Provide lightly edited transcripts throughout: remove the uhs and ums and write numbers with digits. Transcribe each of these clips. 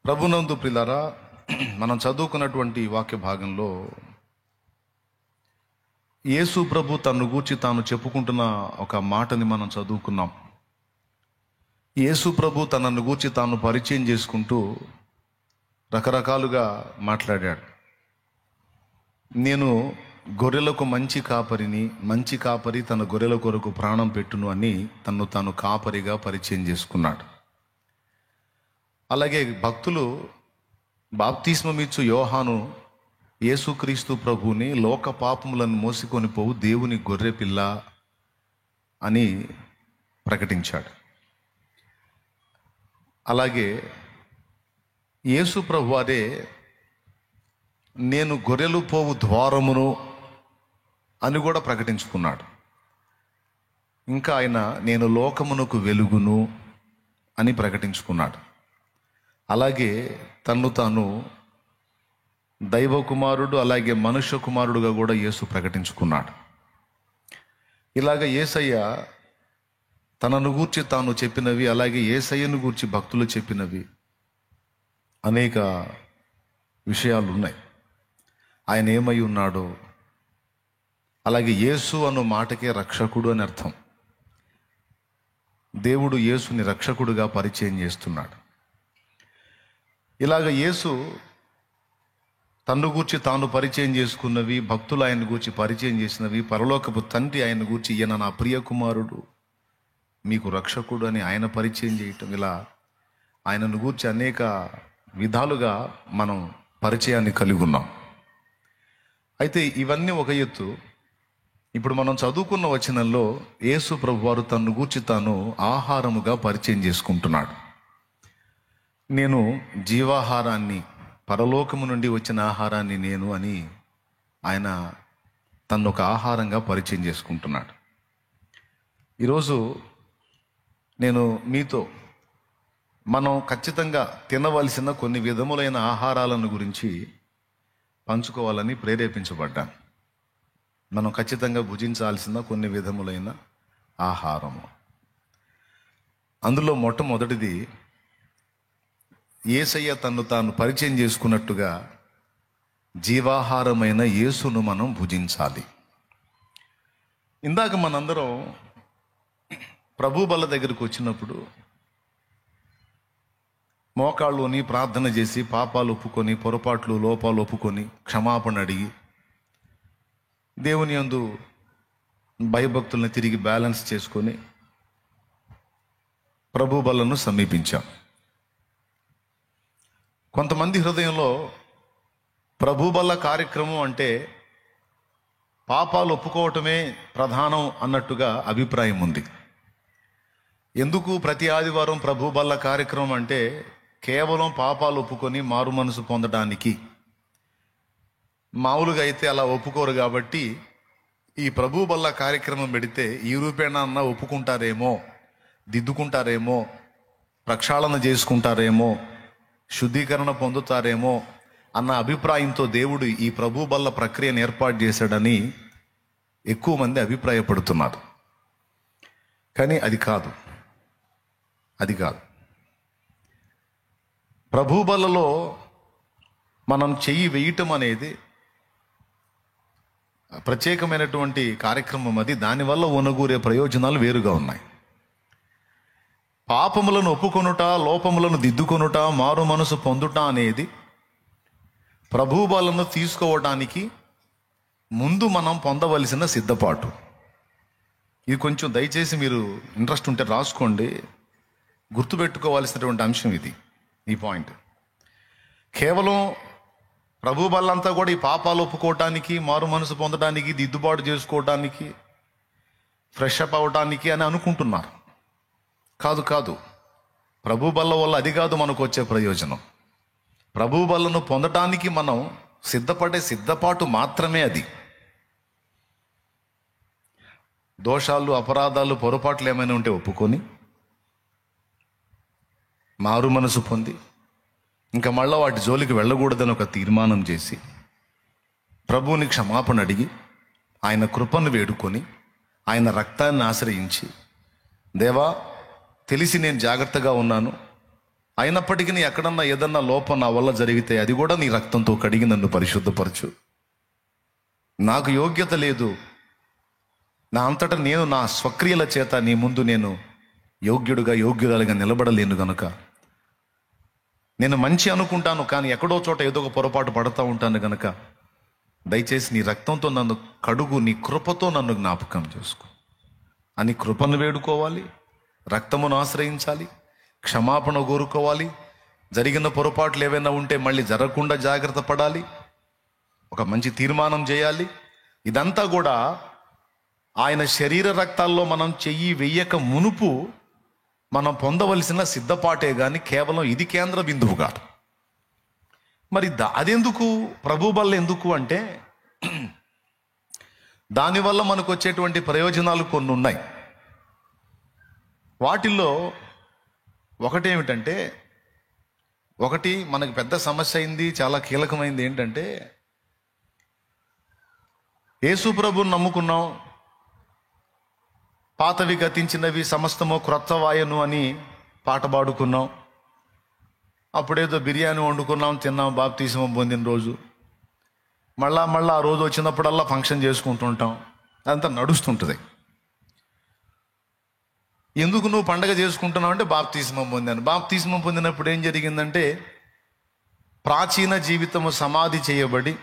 ప్రభునందు ప్రియులారా, మనం చదువుకున్నటువంటి వాక్య భాగంలో యేసు ప్రభు తన్ను గూర్చి తాను చెప్పుకుంటున్న ఒక మాటని మనం చదువుకున్నాం. యేసు ప్రభు తనను గూర్చి తాను పరిచయం చేసుకుంటూ రకరకాలుగా మాట్లాడాడు. నేను గొర్రెలకు మంచి కాపరిని, మంచి కాపరి తన గొర్రెల కొరకు ప్రాణం పెట్టును అని తన్ను తాను కాపరిగా పరిచయం చేసుకున్నాడు. అలాగే భక్తులు బాప్తిస్మమిచ్చు యోహాను యేసుక్రీస్తు ప్రభువుని లోక పాపములను మోసుకొని పోవు దేవుని గొర్రె పిల్ల అని ప్రకటించాడు. అలాగే యేసు ప్రభు అదే నేను గొర్రెలు పోవు ద్వారమును అని కూడా ప్రకటించుకున్నాడు. ఇంకా ఆయన నేను లోకమునకు వెలుగును అని ప్రకటించుకున్నాడు. అలాగే తన్ను తాను దైవ కుమారుడు, అలాగే మనుష్య కుమారుడుగా కూడా యేసు ప్రకటించుకున్నాడు. ఇలాగ యేసయ్య తనను గూర్చి తాను చెప్పినవి, అలాగే యేసయ్యను గూర్చి భక్తులు చెప్పినవి అనేక విషయాలు ఉన్నాయి. ఆయన ఏమై ఉన్నాడో, అలాగే యేసు అను మాటకే రక్షకుడు అని అర్థం. దేవుడు యేసుని రక్షకుడుగా పరిచయం చేస్తున్నాడు. ఇలాగ యేసు తన్ను గూర్చి తాను పరిచయం చేసుకున్నవి, భక్తులు ఆయన గూర్చి పరిచయం చేసినవి, పరలోకపు తండ్రి ఆయన గూర్చి ఈయన నా ప్రియ కుమారుడు, మీకు రక్షకుడు అని ఆయన పరిచయం చేయటం, ఇలా ఆయనను గూర్చి అనేక విధాలుగా మనం పరిచయాన్ని కలిగి ఉన్నాం. అయితే ఇవన్నీ ఒక ఎత్తు. ఇప్పుడు మనం చదువుకున్న వచనంలో యేసు ప్రభువారు తన్ను గూర్చి తాను ఆహారముగా పరిచయం చేసుకుంటున్నాడు. నేను జీవాహారాన్ని, పరలోకము నుండి వచ్చిన ఆహారాన్ని నేను అని ఆయన తను ఒక ఆహారంగా పరిచయం చేసుకుంటున్నాడు. ఈరోజు నేను మీతో మనం ఖచ్చితంగా తినవలసిన కొన్ని విధములైన ఆహారాలను గురించి పంచుకోవాలని ప్రేరేపించబడ్డాను. మనం ఖచ్చితంగా భుజించాల్సిన కొన్ని విధములైన ఆహారము. అందులో మొట్టమొదటిది యేసయ్య తన్ను తాను పరిచయం చేసుకున్నట్టుగా జీవాహారమైన యేసును మనం భుజించాలి. ఇందాక మనందరం ప్రభు బల్ల దగ్గరికి వచ్చినప్పుడు మోకాళ్ళుని ప్రార్థన చేసి పాపాలు ఒప్పుకొని, పొరపాట్లు లోపాలు ఒప్పుకొని, క్షమాపణ అడిగి దేవుని యందు భయభక్తుల్ని తిరిగి బ్యాలెన్స్ చేసుకొని ప్రభు బల్లను సమీపించాం. కొంతమంది హృదయంలో ప్రభు బల్ల కార్యక్రమం అంటే పాపాలు ఒప్పుకోవటమే ప్రధానం అన్నట్టుగా అభిప్రాయం ఉంది. ఎందుకు ప్రతి ఆదివారం ప్రభు బల్ల కార్యక్రమం అంటే కేవలం పాపాలు ఒప్పుకొని మారు మనసు పొందడానికి. మామూలుగా అయితే అలా ఒప్పుకోరు కాబట్టి ఈ ప్రభు బల్ల కార్యక్రమం పెడితే ఈ రూపేణా అన్న ఒప్పుకుంటారేమో, దిద్దుకుంటారేమో, ప్రక్షాళన చేసుకుంటారేమో, శుద్ధీకరణ పొందుతారేమో అన్న అభిప్రాయంతో దేవుడు ఈ ప్రభు బల్ల ప్రక్రియను ఏర్పాటు చేశాడని ఎక్కువ మంది అభిప్రాయపడుతున్నారు. కానీ అది కాదు. ప్రభు బల్లలో మనం చెయ్యి వేయటం అనేది ప్రత్యేకమైనటువంటి కార్యక్రమం. అది దానివల్ల ఒనగూరే ప్రయోజనాలు వేరుగా ఉన్నాయి. పాపములను ఒప్పుకొనుట, లోపములను దిద్దుకొనుట, మారు మనసు పొందుట అనేది ప్రభు బలను తీసుకోవడానికి ముందు మనం పొందవలసిన సిద్ధపాటు. ఇది కొంచెం దయచేసి మీరు ఇంట్రెస్ట్ ఉంటే రాసుకోండి. గుర్తుపెట్టుకోవాల్సినటువంటి అంశం ఇది. ఈ పాయింట్ కేవలం ప్రభు బలంతా కూడా ఈ పాపాలు ఒప్పుకోవటానికి, మారు మనసు పొందడానికి, దిద్దుబాటు చేసుకోవటానికి, ఫ్రెష్ అప్ అవటానికి అని అనుకుంటున్నారు. కాదు. ప్రభు బల్ల వల్ల అది కాదు మనకు వచ్చే ప్రయోజనం. ప్రభు బల్లను పొందటానికి మనం సిద్ధపడే సిద్ధపాటు మాత్రమే అది. దోషాలు, అపరాధాలు, పొరపాట్లు ఏమైనా ఉంటే ఒప్పుకొని మారు మనసు పొంది ఇంకా మళ్ళీ వాటి జోలికి వెళ్ళకూడదని ఒక తీర్మానం చేసి ప్రభువుని క్షమాపణ అడిగి ఆయన కృపను వేడుకొని ఆయన రక్తాన్ని ఆశ్రయించి, దేవా తెలిసి నేను జాగ్రత్తగా ఉన్నాను, అయినప్పటికీ నీ ఎక్కడన్నా ఏదన్నా లోపం నా వల్ల జరిగితే అది కూడా నీ రక్తంతో కడిగి నన్ను పరిశుద్ధపరచు. నాకు యోగ్యత లేదు, నా అంతటా నేను నా స్వక్రియల చేత నీ ముందు నేను యోగ్యుడుగా యోగ్యురాలుగా నిలబడలేను గనుక నేను మంచి అనుకుంటాను, కానీ ఎక్కడో చోట ఏదో ఒక పొరపాటు పడుతూ ఉంటాను గనుక దయచేసి నీ రక్తంతో నన్ను కడుగు, నీ కృపతో నన్ను జ్ఞాపకం చేసుకో అని కృపను వేడుకోవాలి, రక్తమును ఆశ్రయించాలి, క్షమాపణ కోరుకోవాలి, జరిగిన పొరపాట్లు ఏవైనా ఉంటే మళ్ళీ జరగకుండా జాగ్రత్త పడాలి, ఒక మంచి తీర్మానం చేయాలి. ఇదంతా కూడా ఆయన శరీర రక్తాల్లో మనం చెయ్యి వెయ్యక మునుపు మనం పొందవలసిన సిద్ధపాటే కానీ కేవలం ఇది కేంద్ర బిందువు కాదు. మరి అదెందుకు, ప్రభు బల్ల ఎందుకు అంటే దానివల్ల మనకు వచ్చేటువంటి ప్రయోజనాలు కొన్ని ఉన్నాయి. వాటిల్లో ఒకటేమిటంటే, ఒకటి మనకు పెద్ద సమస్య అయింది, చాలా కీలకమైంది ఏంటంటే, యేసు ప్రభువుని నమ్ముకున్నాం, పాతవి గతించినవి సమస్తము క్రొత్త వాయను అని పాట పాడుకున్నాం, అప్పుడేదో బిర్యానీ వండుకున్నాం, తిన్నాం, బాప్తిస్మం పొందిన రోజు, మళ్ళా ఆ రోజు వచ్చినప్పుడల్లా ఫంక్షన్ చేసుకుంటుంటాం, అదంతా నడుస్తుంటుంది. ఎందుకు నువ్వు పండగ చేసుకుంటున్నావు అంటే బాప్తిస్మం పొందాను. బాప్తిస్మం పొందినప్పుడు ఏం జరిగిందంటే, ప్రాచీన జీవితము సమాధి చేయబడి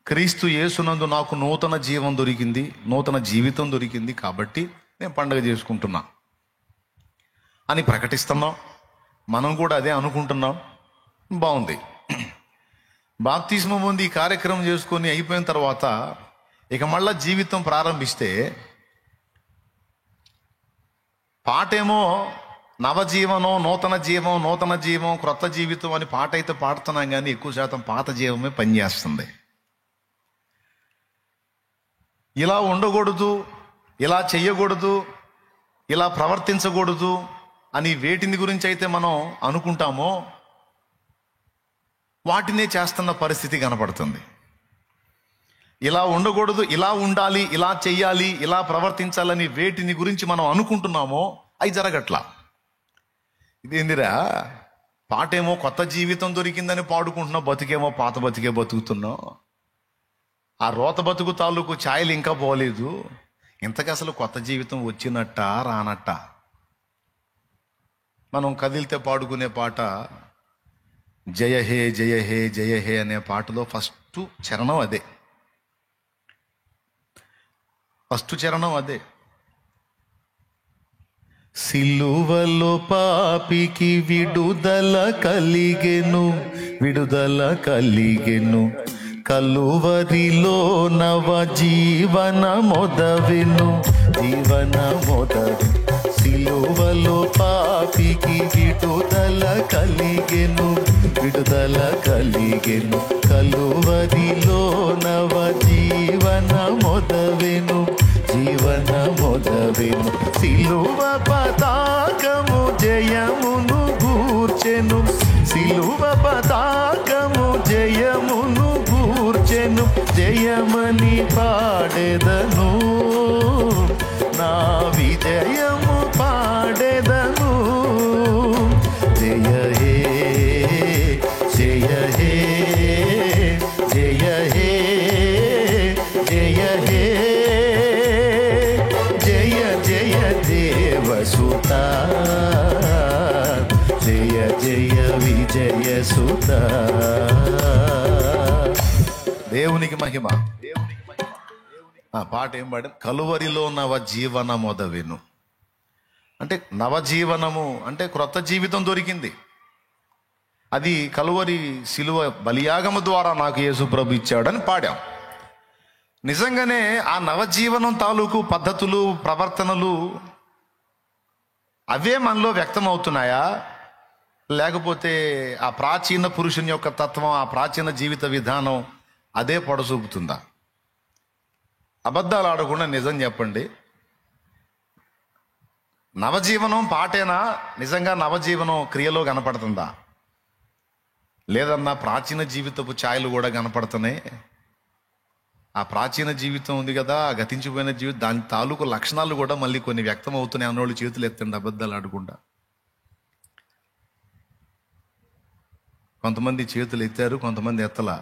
క్రీస్తు యేసునందు నాకు నూతన జీవం దొరికింది, నూతన జీవితం దొరికింది, కాబట్టి నేను పండగ చేసుకుంటున్నా అని ప్రకటిస్తున్నాం. మనం కూడా అదే అనుకుంటున్నాం, బాగుంది. బాప్తిస్మం పొంది ఈ కార్యక్రమం చేసుకొని అయిపోయిన తర్వాత ఇక మళ్ళా జీవితం ప్రారంభిస్తే పాటేమో నవజీవనం, నూతన జీవం, నూతన జీవం, క్రొత్త జీవితం అని పాట అయితే పాడుతున్నాం, కానీ ఎక్కువ శాతం పాత జీవమే పనిచేస్తుంది. ఇలా ఉండకూడదు, ఇలా చెయ్యకూడదు, ఇలా ప్రవర్తించకూడదు అని వేటిని గురించి అయితే మనం అనుకుంటామో వాటినే చేస్తున్న పరిస్థితి కనపడుతుంది. ఇలా ఉండకూడదు, ఇలా ఉండాలి, ఇలా చెయ్యాలి, ఇలా ప్రవర్తించాలని వేటిని గురించి మనం అనుకుంటున్నామో అవి జరగట్లా. ఇదేందిరా, పాటేమో కొత్త జీవితం దొరికిందని పాడుకుంటున్నావు, బతుకేమో పాత బతికే బతుకుతున్నావు. ఆ రోత బతుకు తాలూకు ఛాయలు ఇంకా పోలేదు. ఇంతకు అసలు కొత్త జీవితం వచ్చినట్ట రానట్ట? మనం కదిలితే పాడుకునే పాట జయ హే జయ హే జయ హే అనే పాటలో ఫస్ట్ చరణం అదే, సిలువలో పాపికి విడుదల కలిగెను, కలువరిలో నవ జీవన మొదవెను. సిలువలో పాపికి విడుదల కలిగెను, కలువరిలో నవ జీవన మొదవెను. సిలువ పతాకము జయమును గూర్చెను, సిలువ పతాకము జయమును గూర్చెను. జయమని పాడెదను, నా విజయము పాడెదను. జయ హే జయ హే జయ హే జయ హే జయ జయ దేవసుత, జయ జయ విజయ సుత. దేవునికి మహిమ. ఆ పాట ఏం పాడారు? కలువరిలో నవ జీవన మొదవెను అంటే నవజీవనము అంటే క్రొత్త జీవితం దొరికింది. అది కలువరి శిలువ బలియాగము ద్వారా నాకు యేసు ప్రభు ఇచ్చాడని పాడాం. నిజంగానే ఆ నవజీవనం తాలూకు పద్ధతులు, ప్రవర్తనలు అవే మనలో వ్యక్తం అవుతున్నాయా, లేకపోతే ఆ ప్రాచీన పురుషుని యొక్క తత్వం, ఆ ప్రాచీన జీవిత విధానం అదే పొడసూపుతుందా? అబద్ధాలు ఆడకుండా నిజం చెప్పండి. నవజీవనం పాటేనా? నిజంగా నవజీవనం క్రియలో కనపడుతుందా? లేదన్నా ప్రాచీన జీవితపు ఛాయలు కూడా కనపడుతున్నాయి. ఆ ప్రాచీన జీవితం ఉంది కదా, ఆ గతించిపోయిన జీవితం, దాని తాలూకు లక్షణాలు కూడా మళ్ళీ కొన్ని వ్యక్తం అవుతున్నాయి అన్నోళ్ళు చేతులు ఎత్తండి అబద్ధాలు ఆడకుండా. కొంతమంది చేతులు ఎత్తారు, కొంతమంది ఎత్తలా.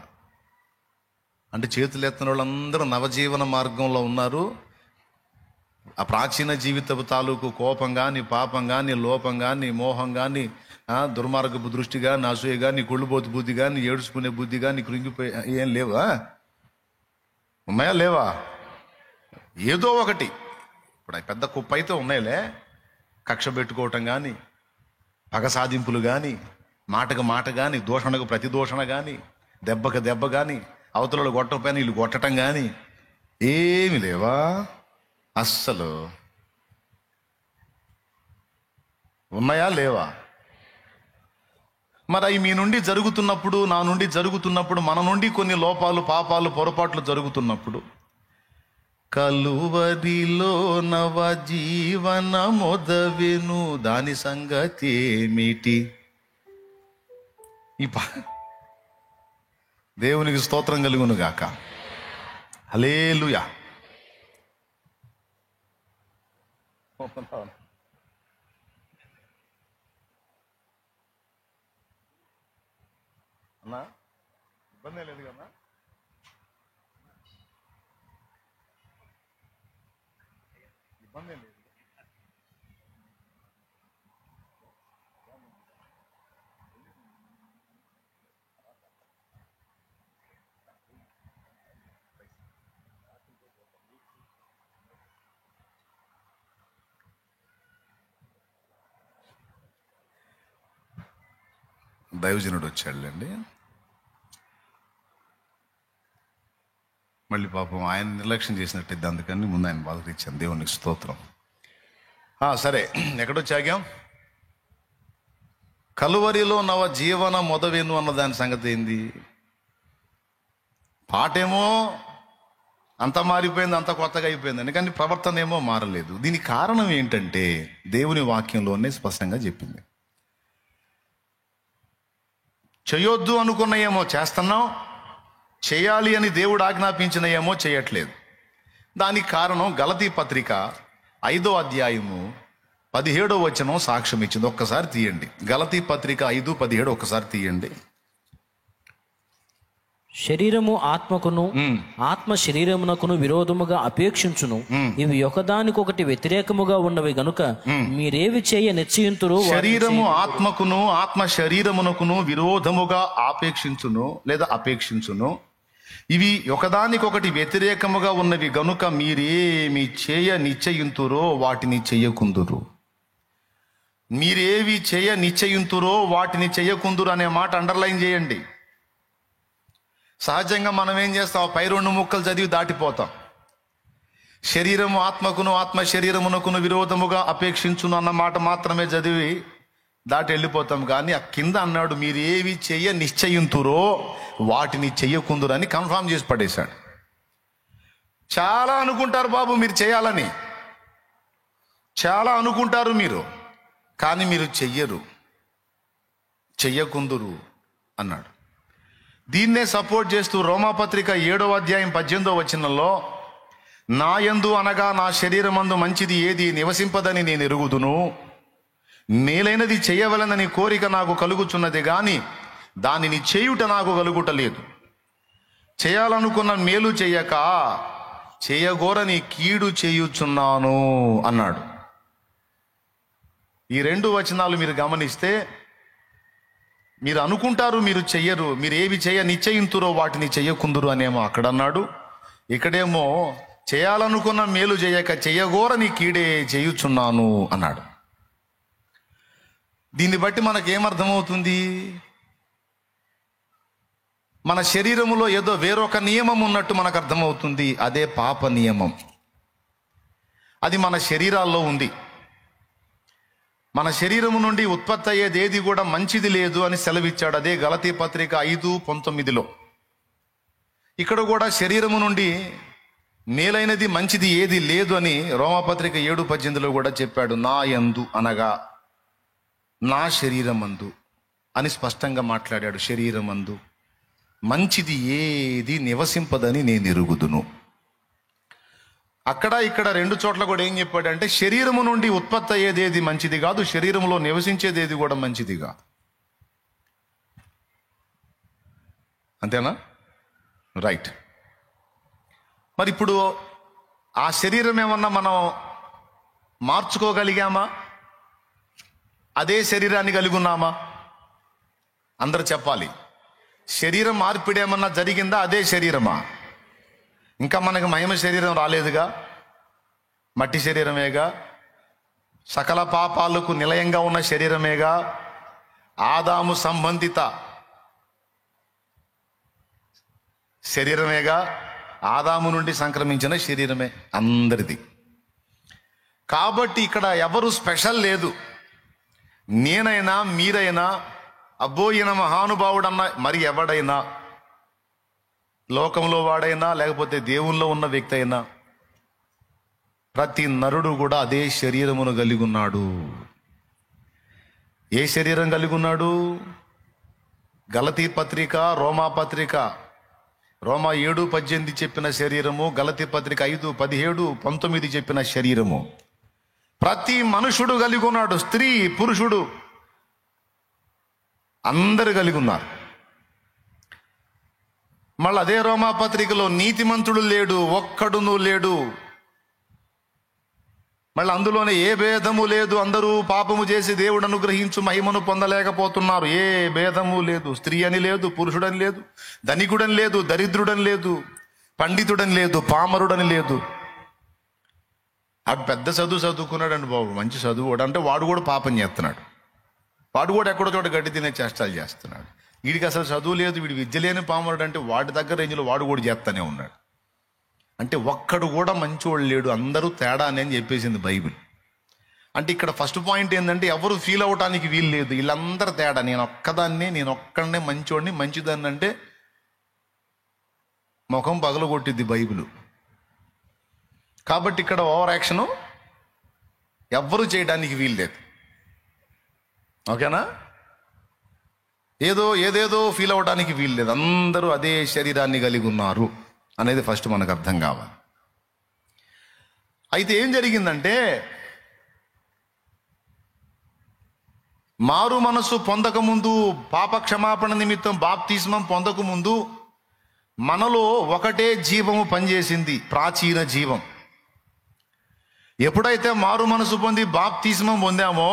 అంటే చేతులు ఎత్తిన వాళ్ళందరూ నవజీవన మార్గంలో ఉన్నారు. ఆ ప్రాచీన జీవితపు తాలూకు కోపం కానీ, పాపం కానీ, లోపం కానీ, మోహం కానీ, దుర్మార్గపు దృష్టి కానీ, అసూయ కానీ, కుళ్ళుబోతు బుద్ధి కానీ, ఏడుచుకునే బుద్ధి కానీ, కృంగిపోయి ఏం లేవా? ఉన్నాయా లేవా? ఏదో ఒకటి. ఇప్పుడు పెద్ద కుప్ప అయితే ఉన్నాయిలే. కక్ష పెట్టుకోవటం కానీ, పగ సాధింపులు కానీ, మాటకు మాట కానీ, దూషణకు ప్రతి దూషణ కానీ, దెబ్బకు దెబ్బ కానీ, అవతలలో కొట్టకపోయినా వీళ్ళు కొట్టడం కానీ ఏమి లేవా? అస్సలు ఉన్నాయా లేవా? మరి అవి మీ నుండి జరుగుతున్నప్పుడు, నా నుండి జరుగుతున్నప్పుడు, మన నుండి కొన్ని లోపాలు, పాపాలు, పొరపాట్లు జరుగుతున్నప్పుడు, కలువరిలో నవ జీవన మొదవెను దాని సంగతి ఏమిటి? దేవునికి స్తోత్రం కలుగును గాక. హల్లెలూయా. అన్నా ఇబ్బంది లేదు కదా? ఇబ్బంది లేదు. దైవజనుడు వచ్చాడులేండి. మళ్ళీ పాపం ఆయన నిర్లక్ష్యం చేసినట్టు, అందుకని ముందు ఆయన బాధకిచ్చాను. దేవునికి స్తోత్రం. సరే, ఎక్కడొచ్చాగాం? కలువరిలో నవ జీవన మొదవెను అన్న దాని సంగతి ఏంది? పాటేమో అంత మారిపోయింది, అంత కొత్తగా అయిపోయింది, ఎందుకని ప్రవర్తన ఏమో మారలేదు. దీనికి కారణం ఏంటంటే దేవుని వాక్యంలోనే స్పష్టంగా చెప్పింది. చేయొద్దు అనుకున్న ఏమో చేస్తున్నాం, చేయాలి అని దేవుడు ఆజ్ఞాపించిన ఏమో చేయట్లేదు. దానికి కారణం గలతీ పత్రిక 5వ అధ్యాయము 17వ వచనం సాక్ష్యం ఇచ్చింది. ఒక్కసారి తీయండి. గలతీ పత్రిక 5:17 ఒక్కసారి తీయండి. శరీరము ఆత్మకును, ఆత్మ శరీరమునకును విరోధముగా అపేక్షించును. ఇవి ఒకదానికొకటి వ్యతిరేకముగా ఉన్నవి గనుక మీరేవి చేయ నిశ్చయింతురో. శరీరము ఆత్మకును, ఆత్మ శరీరమునకును విరోధముగా ఆపేక్షించును లేదా అపేక్షించును. ఇవి ఒకదానికొకటి వ్యతిరేకముగా ఉన్నవి గనుక మీరేమి చేయ నిశ్చయింతురో వాటిని చెయ్యకుందురు. మీరేవి చేయ నిశ్చయింతురో వాటిని చెయ్యకుందురు అనే మాట అండర్లైన్ చేయండి. సహజంగా మనం ఏం చేస్తాం? పై 2 ముక్కలు చదివి దాటిపోతాం. శరీరము ఆత్మకును, ఆత్మ శరీరమునకును విరోధముగా అపేక్షించును అన్న మాట మాత్రమే చదివి దాటి వెళ్ళిపోతాం. కానీ ఆ కింద అన్నాడు, మీరు ఏవి చెయ్య నిశ్చయింతురో వాటిని చెయ్యకుందురు అని కన్ఫామ్ చేసి పడేశాడు. చాలా అనుకుంటారు బాబు మీరు చేయాలని, చాలా అనుకుంటారు మీరు, కానీ మీరు చెయ్యరు, చెయ్యకుందురు అన్నాడు. దీన్నే సపోర్ట్ చేస్తూ రోమాపత్రిక 7వ అధ్యాయం 18వ వచనంలో, నా యందు అనగా నా శరీరమందు మంచిది ఏది నివసింపదని నేను ఎరుగుదును, మేలైనది చేయవలనని కోరిక నాకు కలుగుచున్నది గాని దానిని చేయుట నాకు కలుగుటలేదు. చేయాలనుకున్న మేలు చెయ్యక చేయగోరని కీడు చేయుచున్నాను అన్నాడు. ఈ 2 వచనాలు మీరు గమనిస్తే, మీరు అనుకుంటారు మీరు చెయ్యరు, మీరు ఏవి చేయ నిశ్చయింతురో వాటిని చెయ్యకుందురు అనేమో అక్కడ అన్నాడు. ఇక్కడేమో చేయాలనుకున్న మేలు చేయక చెయ్యగోరని కీడే చేయుచున్నాను అన్నాడు. దీన్ని బట్టి మనకేమర్థమవుతుంది? మన శరీరములో ఏదో వేరొక నియమం ఉన్నట్టు మనకు అర్థమవుతుంది. అదే పాప నియమం. అది మన శరీరాల్లో ఉంది. మన శరీరము నుండి ఉత్పత్తి అయ్యేది ఏది కూడా మంచిది లేదు అని సెలవిచ్చాడు. అదే గలతీ పత్రిక 5:19. ఇక్కడ కూడా శరీరము నుండి మేలైనది మంచిది ఏది లేదు అని రోమాపత్రిక 7:18 కూడా చెప్పాడు. నా యందు అనగా నా శరీరమందు అని స్పష్టంగా మాట్లాడాడు. శరీరమందు మంచిది ఏది నివసింపదని నేను ఎరుగుదును. అక్కడ ఇక్కడ 2 చోట్ల కూడా ఏం చెప్పాడంటే, శరీరము నుండి ఉత్పత్తి అయ్యేది ఏది మంచిది కాదు, శరీరంలో నివసించేది ఏది కూడా మంచిది కాదు. అంతేనా? రైట్. మరి ఇప్పుడు ఆ శరీరం ఏమన్నా మనం మార్చుకోగలిగామా? అదే శరీరాన్ని కలిగి ఉన్నామా? అందరూ చెప్పాలి. శరీరం మార్పిడి ఏమన్నా జరిగిందా? అదే శరీరమా? ఇంకా మనకు మహిమ శరీరం రాలేదుగా, మట్టి శరీరమేగా, సకల పాపాలకు నిలయంగా ఉన్న శరీరమేగా, ఆదాము సంబంధిత శరీరమేగా, ఆదాము నుండి సంక్రమించిన శరీరమే అందరిది. కాబట్టి ఇక్కడ ఎవరు స్పెషల్ లేదు. నేనైనా మీరైనా అబ్బో ఈయన మహానుభావుడన్న మరి ఎవడైనా, లోకంలో వాడైనా లేకపోతే దేవుల్లో ఉన్న వ్యక్తి అయినా, ప్రతి నరుడు కూడా అదే శరీరమును కలిగి ఉన్నాడు. ఏ శరీరం కలిగి ఉన్నాడు? గలతీ పత్రిక, రోమా పత్రిక, రోమా 7:18 చెప్పిన శరీరము, గలతీ పత్రిక 5:17, 19 చెప్పిన శరీరము ప్రతి మనుషుడు కలిగి ఉన్నాడు. స్త్రీ పురుషుడు అందరు కలిగి ఉన్నారు. మళ్ళీ అదే రోమా పత్రికలో నీతిమంతుడు లేడు, ఒక్కడును లేడు. మళ్ళీ అందులోనే ఏ భేదము లేదు, అందరూ పాపము చేసి దేవుడు అనుగ్రహించు మహిమను పొందలేకపోతున్నారు. ఏ భేదము లేదు. స్త్రీ అని లేదు, పురుషుడని లేదు, ధనికుడని లేదు, దరిద్రుడని లేదు, పండితుడని లేదు, పామరుడని లేదు. అటు పెద్ద చదువు చదువుకున్నాడండి బాబు, మంచి చదువు అంటే వాడు కూడా పాపం చేస్తున్నాడు. వాడు కూడా ఎక్కడో చోట గడ్డి తినే చేష్టాలు చేస్తున్నాడు. వీడికి అసలు చదువు లేదు, వీడి విద్య లేని పామరుడు అంటే వాడి దగ్గర రేంజ్లో వాడు కూడా చేస్తూనే ఉన్నాడు. అంటే ఒక్కడు కూడా మంచివాడు లేడు, అందరూ తేడా అని చెప్పేసింది బైబిల్. అంటే ఇక్కడ ఫస్ట్ పాయింట్ ఏంటంటే ఎవరు ఫీల్ అవటానికి వీలు లేదు, వీళ్ళందరూ తేడా, నేను ఒక్కడనే మంచివాడిని, మంచిదాన్ని అంటే ముఖం పగలగొట్టిద్ది బైబిల్. కాబట్టి ఇక్కడ ఓవర్ యాక్షను ఎవ్వరూ చేయడానికి వీలు లేదు. ఓకేనా? ఏదేదో ఫీల్ అవడానికి వీలు లేదు. అందరూ అదే శరీరాన్ని కలిగి ఉన్నారు అనేది ఫస్ట్ మనకు అర్థం కావాలి. అయితే ఏం జరిగిందంటే, మారు మనసు పొందకముందు, పాప క్షమాపణ నిమిత్తం బాప్తిస్మం పొందకముందు మనలో ఒకటే జీవము పనిచేసింది, ప్రాచీన జీవం. ఎప్పుడైతే మారు మనసు పొంది బాప్తిస్మం పొందామో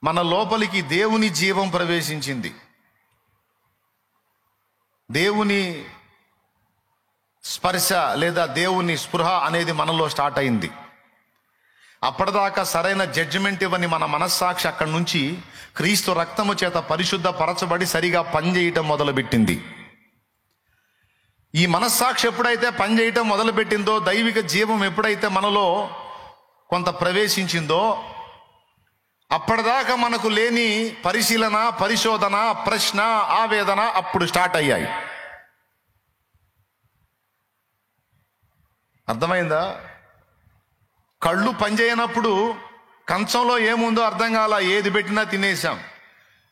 మన లోపలికి దేవుని జీవం ప్రవేశించింది. దేవుని స్పర్శ లేదా దేవుని స్పృహ అనేది మనలో స్టార్ట్ అయింది. అప్పటిదాకా సరైన జడ్జిమెంట్ ఇవ్వని మన మనస్సాక్షి అక్కడి నుంచి క్రీస్తు రక్తము చేత పరిశుద్ధ పరచబడి సరిగా పనిచేయటం మొదలుపెట్టింది. ఈ మనస్సాక్షి ఎప్పుడైతే పనిచేయటం మొదలుపెట్టిందో, దైవిక జీవం ఎప్పుడైతే మనలో కొంత ప్రవేశించిందో, అప్పటిదాకా మనకు లేని పరిశీలన, పరిశోధన, ప్రశ్న, ఆవేదన అప్పుడు స్టార్ట్ అయ్యాయి. అర్థమైందా? కళ్ళు పనిచేయనప్పుడు కంచంలో ఏముందో అర్థం కాల, ఏది పెట్టినా తినేసాం.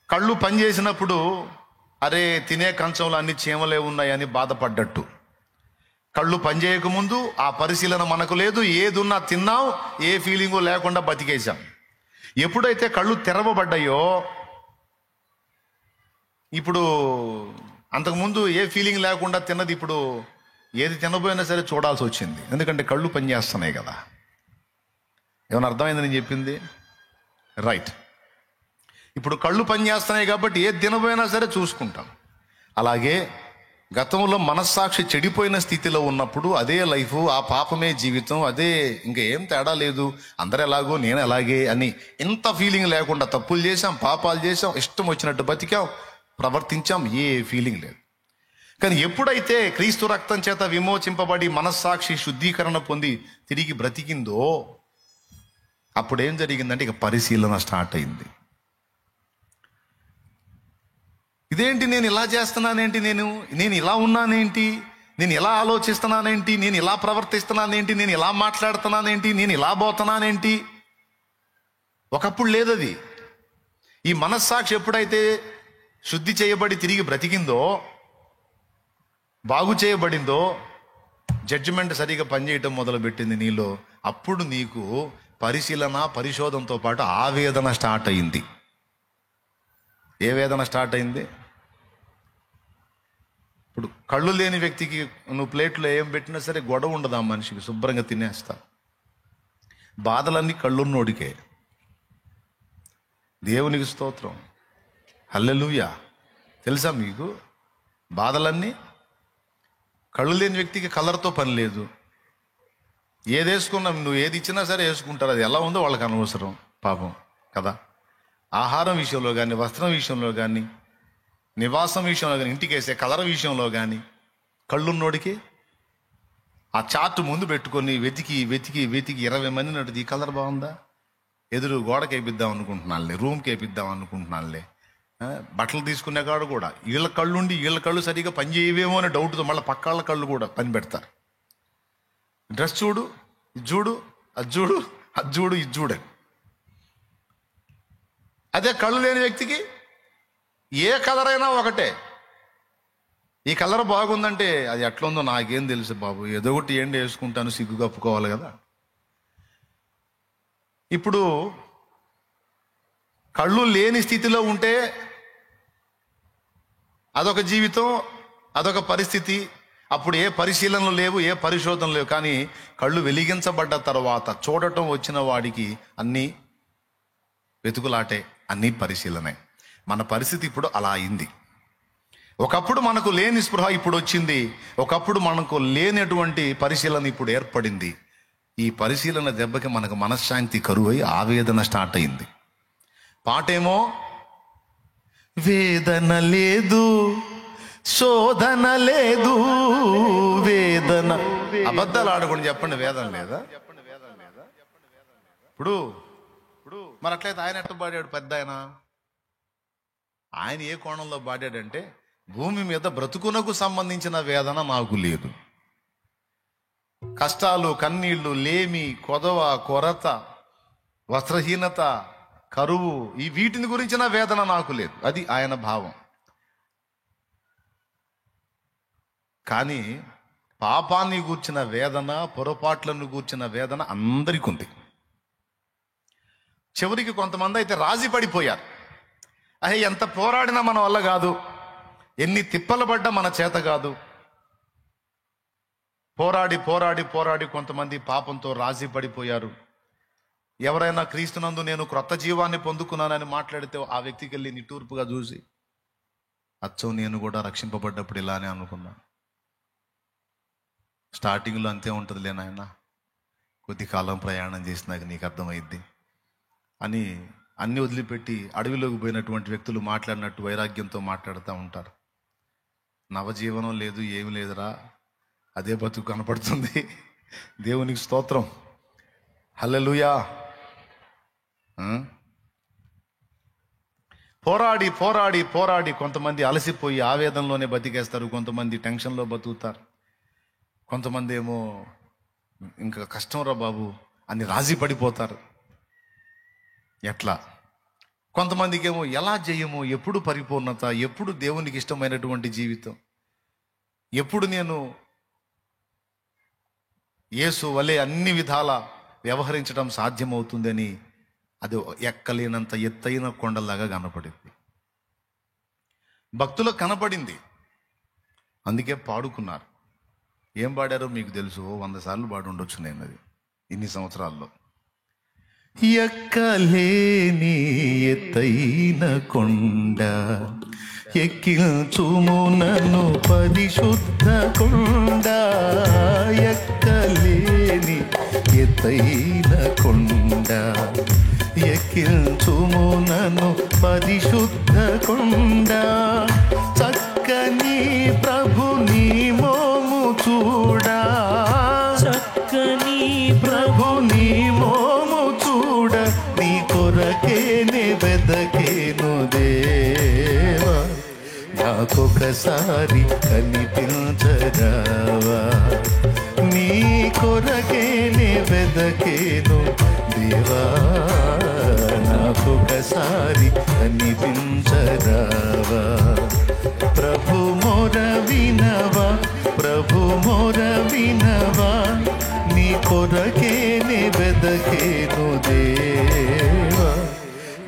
కళ్ళు పనిచేసినప్పుడు అరే తినే కంచంలో అన్ని చీమలే ఉన్నాయని బాధపడ్డట్టు. కళ్ళు పనిచేయకముందు ఆ పరిశీలన మనకు లేదు, ఏది ఉన్నా తిన్నాం, ఏ ఫీలింగు లేకుండా బతికేశాం. ఎప్పుడైతే కళ్ళు తెరవబడ్డాయో, ఇప్పుడు అంతకుముందు ఏ ఫీలింగ్ లేకుండా తిన్నది ఇప్పుడు ఏది తినబోయినా సరే చూడాల్సి వచ్చింది. ఎందుకంటే కళ్ళు పనిచేస్తున్నాయి కదా. ఏమైనా అర్థమైంది నేను చెప్పింది? రైట్. ఇప్పుడు కళ్ళు పనిచేస్తున్నాయి కాబట్టి ఏది తినబోయినా సరే చూసుకుంటాం. అలాగే గతంలో మనస్సాక్షి చెడిపోయిన స్థితిలో ఉన్నప్పుడు అదే లైఫ్, ఆ పాపమే జీవితం, అదే ఇంకా ఏం తేడా లేదు, అందరు ఎలాగో నేను ఎలాగే అని ఎంత ఫీలింగ్ లేకుండా తప్పులు చేశాం, పాపాలు చేశాం, ఇష్టం వచ్చినట్టు బతికాం, ప్రవర్తించాం, ఏ ఫీలింగ్ లేదు. కానీ ఎప్పుడైతే క్రీస్తు రక్తం చేత విమోచింపబడి మనస్సాక్షి శుద్ధీకరణ పొంది తిరిగి బ్రతికిందో, అప్పుడేం జరిగిందంటే ఇక పరిశీలన స్టార్ట్ అయింది. ఇదేంటి, నేను ఇలా చేస్తున్నానేంటి, నేను ఇలా ఉన్నానేంటి, నేను ఇలా ఆలోచిస్తున్నానేంటి, నేను ఇలా ప్రవర్తిస్తున్నానేంటి, నేను ఇలా మాట్లాడుతున్నానేంటి, నేను ఇలా పోతున్నానేంటి? ఒకప్పుడు లేదది. ఈ మనస్సాక్షి ఎప్పుడైతే శుద్ధి చేయబడి తిరిగి బ్రతికిందో, బాగు చేయబడిందో, జడ్జిమెంట్ సరిగా పనిచేయటం మొదలుపెట్టింది నీలో, అప్పుడు నీకు పరిశీలన, పరిశోధనతో పాటు ఆవేదన స్టార్ట్ అయింది. ఏ వేదన స్టార్ట్ అయింది? ఇప్పుడు కళ్ళు లేని వ్యక్తికి నువ్వు ప్లేట్లో ఏం పెట్టినా సరే గొడవ ఉండదు, ఆ మనిషికి శుభ్రంగా తినేస్తా. బాధలన్నీ కళ్ళున్నోడికే. దేవునికి స్తోత్రం, హల్లెలూయా. తెలుసా మీకు, బాధలన్నీ కళ్ళు లేని వ్యక్తికి కలర్తో పని లేదు. ఏది వేసుకున్నా, నువ్వు ఏది ఇచ్చినా సరే వేసుకుంటారు, అది ఎలా ఉందో వాళ్ళకి అనవసరం పాపం కదా. ఆహారం విషయంలో కానీ, వస్త్రం విషయంలో కానీ, నివాసం విషయంలో కానీ, ఇంటికి వేసే కలర్ విషయంలో కానీ కళ్ళున్నోడికి ఆ చార్ట్ ముందు పెట్టుకొని వెతికి వెతికి వెతికి 20 మంది నడుది, ఈ కలర్ బాగుందా, ఎదురు గోడకి వేపిద్దాం అనుకుంటున్నానులే, రూమ్కి వేపిద్దాం అనుకుంటున్నానులే. బట్టలు తీసుకునే కాడు కూడా వీళ్ళ కళ్ళుండి వీళ్ళ కళ్ళు సరిగా పని చేయవేమో అనే డౌట్తో మళ్ళీ పక్కాళ్ళ కళ్ళు కూడా పని పెడతారు. డ్రెస్ చూడు, ఇది చూడు, అది చూడు, అది చూడు, ఇది చూడు. అదే కళ్ళు లేని వ్యక్తికి ఏ కలర్ అయినా ఒకటే. ఈ కలర్ బాగుందంటే అది ఎట్లా ఉందో నాకేం తెలుసు బాబు, ఏదో ఒకటి ఏంటి వేసుకుంటాను, సిగ్గు కప్పుకోవాలి కదా. ఇప్పుడు కళ్ళు లేని స్థితిలో ఉంటే అదొక జీవితం, అదొక పరిస్థితి. అప్పుడు ఏ పరిశీలనలు లేవు, ఏ పరిశోధనలు లేవు. కానీ కళ్ళు వెలిగించబడ్డ తర్వాత చూడటం వచ్చిన వాడికి అన్నీ వెతుకులాటే, అన్నీ పరిశీలనే. మన పరిస్థితి ఇప్పుడు అలా అయింది. ఒకప్పుడు మనకు లేని స్పృహ ఇప్పుడు వచ్చింది, ఒకప్పుడు మనకు లేనటువంటి పరిశీలన ఇప్పుడు ఏర్పడింది. ఈ పరిశీలన దెబ్బకి మనకు మనశ్శాంతి కరువై ఆవేదన స్టార్ట్ అయింది. పాటేమో వేదన లేదు, శోధన లేదు, వేదన. అబద్ధాలు ఆడకుండా చెప్పండి, వేదన లేదా? ఇప్పుడు మరి అట్లయితే ఆయన ఎట్లా పాడాడు? పెద్ద ఆయన ఏ కోణంలో పాడాడంటే, భూమి మీద బ్రతుకునకు సంబంధించిన వేదన నాకు లేదు. కష్టాలు, కన్నీళ్లు, లేమి, కొదవ, కొరత, వస్త్రహీనత, కరువు, ఈ వీటిని గురించిన వేదన నాకు లేదు. అది ఆయన భావం. కానీ పాపాన్ని గూర్చిన వేదన, పొరపాట్లను గూర్చిన వేదన అందరికీ ఉంది. చివరికి కొంతమంది అయితే రాజీ పడిపోయారు. ఎంత పోరాడినా మన వల్ల కాదు, ఎన్ని తిప్పలు పడ్డా మన చేత కాదు. పోరాడి పోరాడి పోరాడి కొంతమంది పాపంతో రాజీ పడిపోయారు. ఎవరైనా క్రీస్తునందు నేను క్రొత్త జీవాన్ని పొందుకున్నానని మాట్లాడితే ఆ వ్యక్తికి వెళ్ళి నిట్టూర్పుగా చూసి, అచ్చం నేను కూడా రక్షింపబడ్డప్పుడు ఇలానే అనుకున్నా, స్టార్టింగ్లో అంతే ఉంటుందిలే నాయన, కొద్ది కాలం ప్రయాణం చేసినాక నీకు అర్థమైద్ది అని అన్ని వదిలిపెట్టి అడవిలోకి పోయినటువంటి వ్యక్తులు మాట్లాడినట్టు వైరాగ్యంతో మాట్లాడుతూ ఉంటారు. నవజీవనం లేదు, ఏమి లేదురా, అదే బతుకు కనపడుతుంది. దేవునికి స్తోత్రం, హల్లెలూయా. పోరాడి పోరాడి పోరాడి కొంతమంది అలసిపోయి ఆవేదనలోనే బతికేస్తారు, కొంతమంది టెన్షన్లో బతుకుతారు, కొంతమంది ఏమో ఇంకా కష్టం రా బాబు అని రాజీ పడిపోతారు. ఎట్లా? కొంతమందికి ఏమో ఎలా చేయము, ఎప్పుడు పరిపూర్ణత, ఎప్పుడు దేవునికి ఇష్టమైనటువంటి జీవితం, ఎప్పుడు నేను యేసు వలె అన్ని విధాల వ్యవహరించడం సాధ్యమవుతుందని అది ఎక్కలేనంత ఎత్తైన కొండలాగా కనపడింది. భక్తులకు కనపడింది, అందుకే పాడుకున్నారు. ఏం పాడారో మీకు తెలుసు, 100 సార్లు పాడి ఉండొచ్చు నేను అది ఇన్ని సంవత్సరాల్లో. ఎక్కలేని ఎత్తైన కొండ ఎక్కించుము నన్ను పరిశుద్ధ కొండ, ఎక్కలేని ఎత్తైన కొండ ఎక్కించుము నన్ను పరిశుద్ధ కొండ, చక్కని ప్రభు నీ మోము చూడా, చక్కని ప్రభు నీ మోము చూడ, నీ కొరకేనే వెదకేను దేవా, నాకొకసారి కనిపించరావా, నీ కొరకేనే వెదకేను దేవా, నాకొకసారి కనిపించరావా. ప్రభు మొర వినవా, ప్రభు మొర వినవా, నీ కొరకేనే వెదకేను దేవా,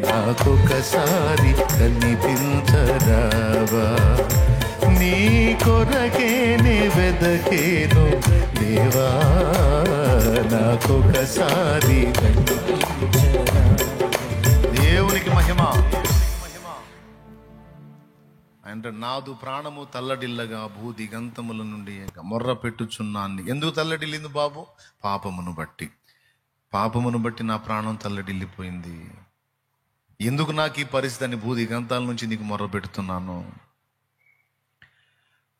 నాకొకసారి కనిపించరావా. నీ కొరకేనే వెదకేను దేవా, నాకొకసారి దేవునికి మహిమ. అంటే నాదు ప్రాణము తల్లడిల్లగా భూ దిగంతముల నుండి మొర్ర పెట్టుచున్నాన్ని. ఎందుకు తల్లడిల్లింది బాబు? పాపమును బట్టి. పాపమును బట్టి నా ప్రాణం తల్లడిల్లిపోయింది. ఎందుకు నాకు ఈ పరిస్థితి అని భూ దిగంతాల నుంచి నీకు మొర్ర పెడుతున్నాను.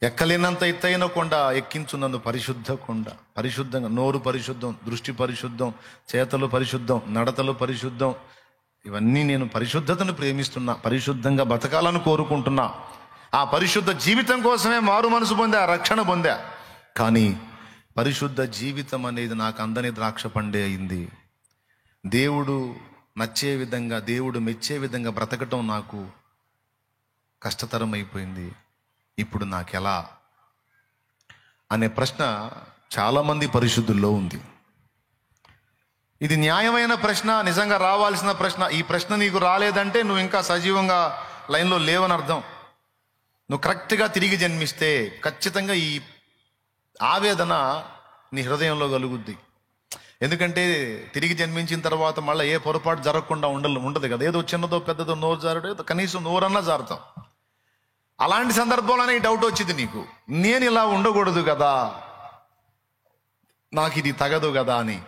ఎక్కలేనంత ఎత్తైన కొండ ఎక్కించు నన్ను పరిశుద్ధ కొండ. పరిశుద్ధంగా నోరు పరిశుద్ధం, దృష్టి పరిశుద్ధం, చేతలు పరిశుద్ధం, నడతలు పరిశుద్ధం. ఇవన్నీ నేను పరిశుద్ధతను ప్రేమిస్తున్నా, పరిశుద్ధంగా బతకాలని కోరుకుంటున్నా. ఆ పరిశుద్ధ జీవితం కోసమే మారు మనసు పొందా, రక్షణ పొందా. కానీ పరిశుద్ధ జీవితం అనేది నాకు అందని ద్రాక్ష పండే అయింది. దేవుడు నచ్చే విధంగా, దేవుడు మెచ్చే విధంగా బ్రతకటం నాకు కష్టతరం అయిపోయింది. ఇప్పుడు నాకెలా అనే ప్రశ్న చాలామంది పరిశుద్ధుల్లో ఉంది. ఇది న్యాయమైన ప్రశ్న, నిజంగా రావాల్సిన ప్రశ్న. ఈ ప్రశ్న నీకు రాలేదంటే నువ్వు ఇంకా సజీవంగా లైన్లో లేవని అర్థం. నువ్వు కరెక్ట్గా తిరిగి జన్మిస్తే ఖచ్చితంగా ఈ ఆవేదన నీ హృదయంలో కలుగుద్ది. ఎందుకంటే తిరిగి జన్మించిన తర్వాత మళ్ళీ ఏ పొరపాటు జరగకుండా ఉండదు కదా. ఏదో చిన్నదో పెద్దదో నోరు జారుడో కనీసం నోరన్నా జారుతాం. అలాంటి సందర్భంలోనే ఈ డౌట్ వచ్చింది నీకు, నేను ఇలా ఉండకూడదు కదా, నాకు ఇది తగదు కదా అని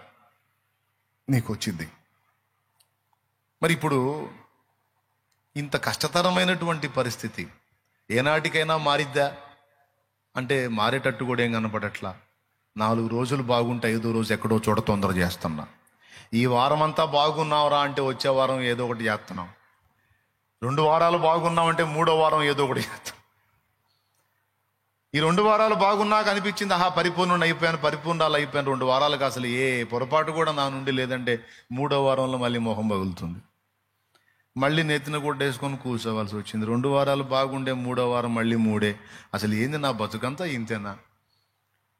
నీకు వచ్చింది. మరి ఇప్పుడు ఇంత కష్టతరమైనటువంటి పరిస్థితి ఏనాటికైనా మారిద్దా అంటే మారేటట్టు కూడా ఏం కనపడట్లా. 4 రోజులు బాగుంటే 5వ రోజు ఎక్కడో చోట తొందర చేస్తున్నా. ఈ వారం అంతా బాగున్నావురా అంటే వచ్చే వారం ఏదో ఒకటి చేస్తున్నాం. 2 వారాలు బాగున్నామంటే 3వ వారం ఏదో ఒకటి చేస్తాం. ఈ 2 వారాలు బాగున్నాక అనిపించింది, పరిపూర్ణుడు అయిపోయాను, పరిపూర్ణాలు అయిపోయాను. 2 వారాలకు అసలు ఏ పొరపాటు కూడా నా నుండి లేదంటే 3వ వారంలో మళ్ళీ మొహం పగులుతుంది. మళ్ళీ నెత్తిన కొట్టేసుకొని కూర్చోవలసి వచ్చింది. 2 వారాలు బాగుండే 3వ వారం మళ్ళీ 3. అసలు ఏంది నా బతుకంతా ఇంతేనా?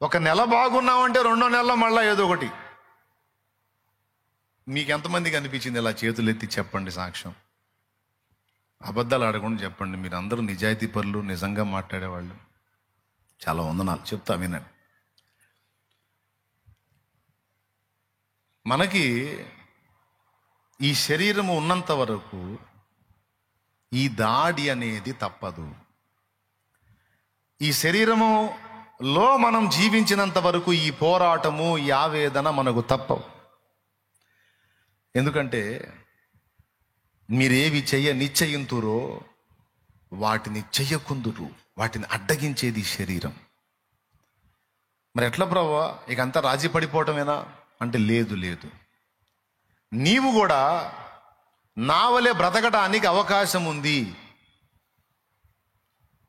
1 నెల బాగున్నామంటే 2వ నెలలో మళ్ళీ ఏదో ఒకటి. మీకు ఎంతమందికి అనిపించింది ఇలా? చేతులు ఎత్తి చెప్పండి సాక్ష్యం. అబద్ధాలు ఆడకుండా చెప్పండి. మీరు అందరూ నిజాయితీ పరులు, నిజంగా మాట్లాడేవాళ్ళు. చాలా వందనాలు. చెప్తా వినండి. మనకి ఈ శరీరము ఉన్నంత వరకు ఈ దాడి అనేది తప్పదు. ఈ శరీరములో మనం జీవించినంత వరకు ఈ పోరాటము, ఈ ఆవేదన మనకు తప్పవు. ఎందుకంటే మీరేవి నిశ్చయింతురో వాటిని చెయ్యకుందురు, వాటిని అడ్డగించేది శరీరం. మరి ఎట్లా ప్రభువా, ఇక అంతా రాజీ పడిపోవటమేనా అంటే లేదు. నీవు కూడా నా వలె బ్రతకడానికి అవకాశం ఉంది.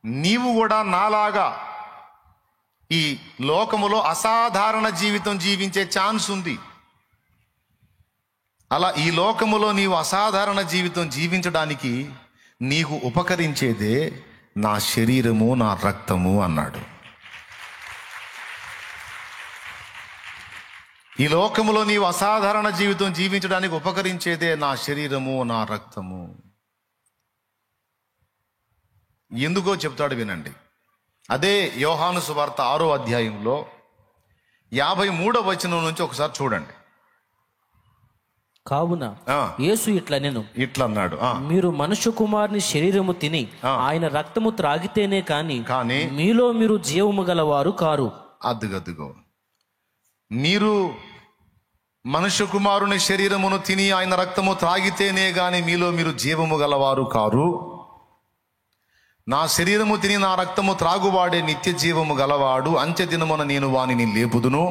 నీవు కూడా నాలాగా ఈ లోకములో అసాధారణ జీవితం జీవించే ఛాన్స్ ఉంది. అలా ఈ లోకములో నీవు అసాధారణ జీవితం జీవించడానికి నీకు ఉపకరించేదే నా శరీరము, నా రక్తము అన్నాడు. ఈ లోకములో నీవు అసాధారణ జీవితం జీవించడానికి ఉపకరించేదే నా శరీరము, నా రక్తము. ఎందుకో చెప్తాడు వినండి. అదే యోహాను సువార్త 6వ అధ్యాయంలో 53వ వచనం నుంచి ఒకసారి చూడండి. కావున యేసు ఇట్లా అన్నాడు, మీరు మనుష్య కుమారుని శరీరము తిని ఆయన రక్తము త్రాగితేనే కానీ మీలో మీరు జీవము గలవారు కారు. అద్దుగద్దుగో, మీరు మనుష్య కుమారుని శరీరమును తిని ఆయన రక్తము త్రాగితేనే గాని మీలో మీరు జీవము గలవారు కారు. నా శరీరము తిని నా రక్తము త్రాగువాడే నిత్య జీవము గలవాడు, అంత్య దినమున నేను వానిని లేపుదును.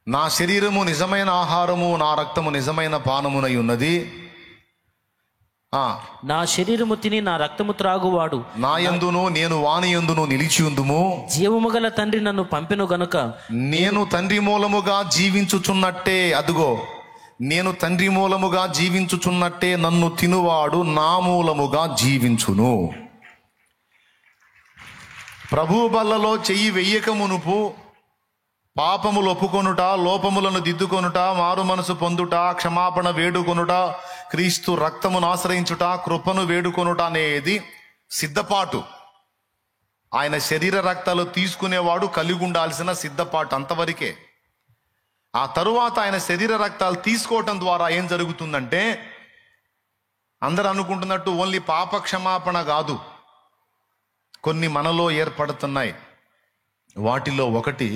నా శరీరము నిజమైన ఆహారము, నా రక్తము నిజమైన పానమునై ఉన్నది. నా శరీరము తిని నా రక్తము త్రాగువాడు నా యందును నేను వాని యందును నిలిచి ఉందుము. జీవము గల తండ్రి నన్ను పంపెను గనుక నేను తండ్రి మూలముగా జీవించుచున్నట్టే, అదుగో నేను తండ్రి మూలముగా జీవించుచున్నట్టే నన్ను తినువాడు నా మూలముగా జీవించును. ప్రభువు బల్లలో చెయ్యి వెయ్యక మునుపు పాపములు ఒప్పుకొనుట, లోపములను దిద్దుకొనుట, మారు మనసు పొందుట, క్షమాపణ వేడుకొనుట, క్రీస్తు రక్తమును ఆశ్రయించుట, కృపను వేడుకొనుట అనేది సిద్ధపాటు. ఆయన శరీర రక్తాలు తీసుకునేవాడు కలిగి ఉండాల్సిన సిద్ధపాటు అంతవరకే. ఆ తరువాత ఆయన శరీర రక్తాలు తీసుకోవటం ద్వారా ఏం జరుగుతుందంటే, అందరూ అనుకుంటున్నట్టు ఓన్లీ పాప క్షమాపణ కాదు, కొన్ని మనలో ఏర్పడుతున్నాయి. వాటిలో ఒకటి,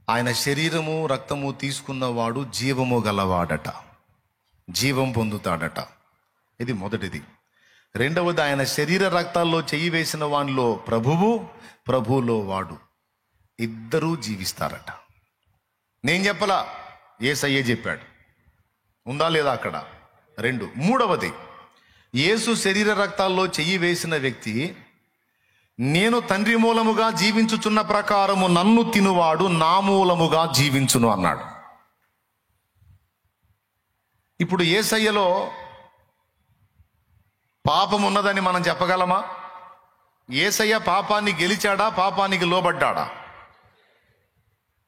ఆయన శరీరము రక్తము తీసుకున్నవాడు జీవము గలవాడట, జీవం పొందుతాడట. ఇది మొదటిది. రెండవది, ఆయన శరీర రక్తాల్లో చెయ్యి వేసిన వానిలో ప్రభువులో వాడు, ఇద్దరూ జీవిస్తారట. నేను చెప్పలా, యేసయ్యే చెప్పాడు. ఉందా లేదా అక్కడ? రెండు. మూడవది, యేసు శరీర రక్తాల్లో చెయ్యి వేసిన వ్యక్తి, నేను తండ్రి మూలముగా జీవించుచున్న ప్రకారము నన్ను తినువాడు నా మూలముగా జీవించును అన్నాడు. ఇప్పుడు యేసయ్యలో పాపం ఉన్నదని మనం చెప్పగలమా? యేసయ్య పాపాన్ని గెలిచాడా, పాపానికి లోబడ్డాడా?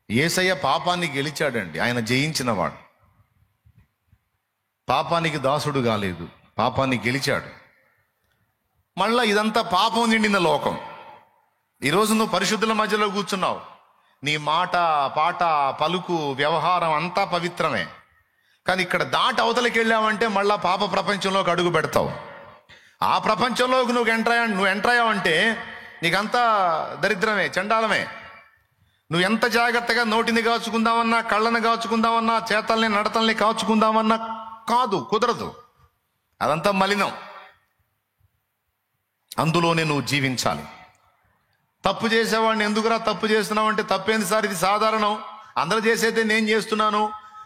యేసయ్య పాపాన్ని గెలిచాడండి. ఆయన జయించినవాడు, పాపానికి దాసుడు కాలేదు, పాపాన్ని గెలిచాడు. మళ్ళా ఇదంతా పాపం నిండిన లోకం. ఈరోజు నువ్వు పరిశుద్ధుల మధ్యలో కూర్చున్నావు, నీ మాట, పాట, పలుకు, వ్యవహారం అంతా పవిత్రమే. కానీ ఇక్కడ దాటి అవతలకి వెళ్ళావంటే మళ్ళా పాప ప్రపంచంలోకి అడుగు పెడతావు. ఆ ప్రపంచంలోకి నువ్వు ఎంటర్ అయ్యావంటే నీకంతా దరిద్రమే, చండాలమే. నువ్వు ఎంత జాగ్రత్తగా నోటిని కాచుకుందామన్నా, కళ్ళని కాచుకుందామన్నా, చేతల్ని నడతల్ని కాచుకుందామన్నా కాదు, కుదరదు. అదంతా మలినం. అందులోనే నువ్వు జీవించాలి. తప్పు చేసేవాడిని ఎందుకురా తప్పు చేస్తున్నావు అంటే, తప్పేంది సార్, ఇది సాధారణం, అందరూ చేసేదే నేను చేస్తున్నాను,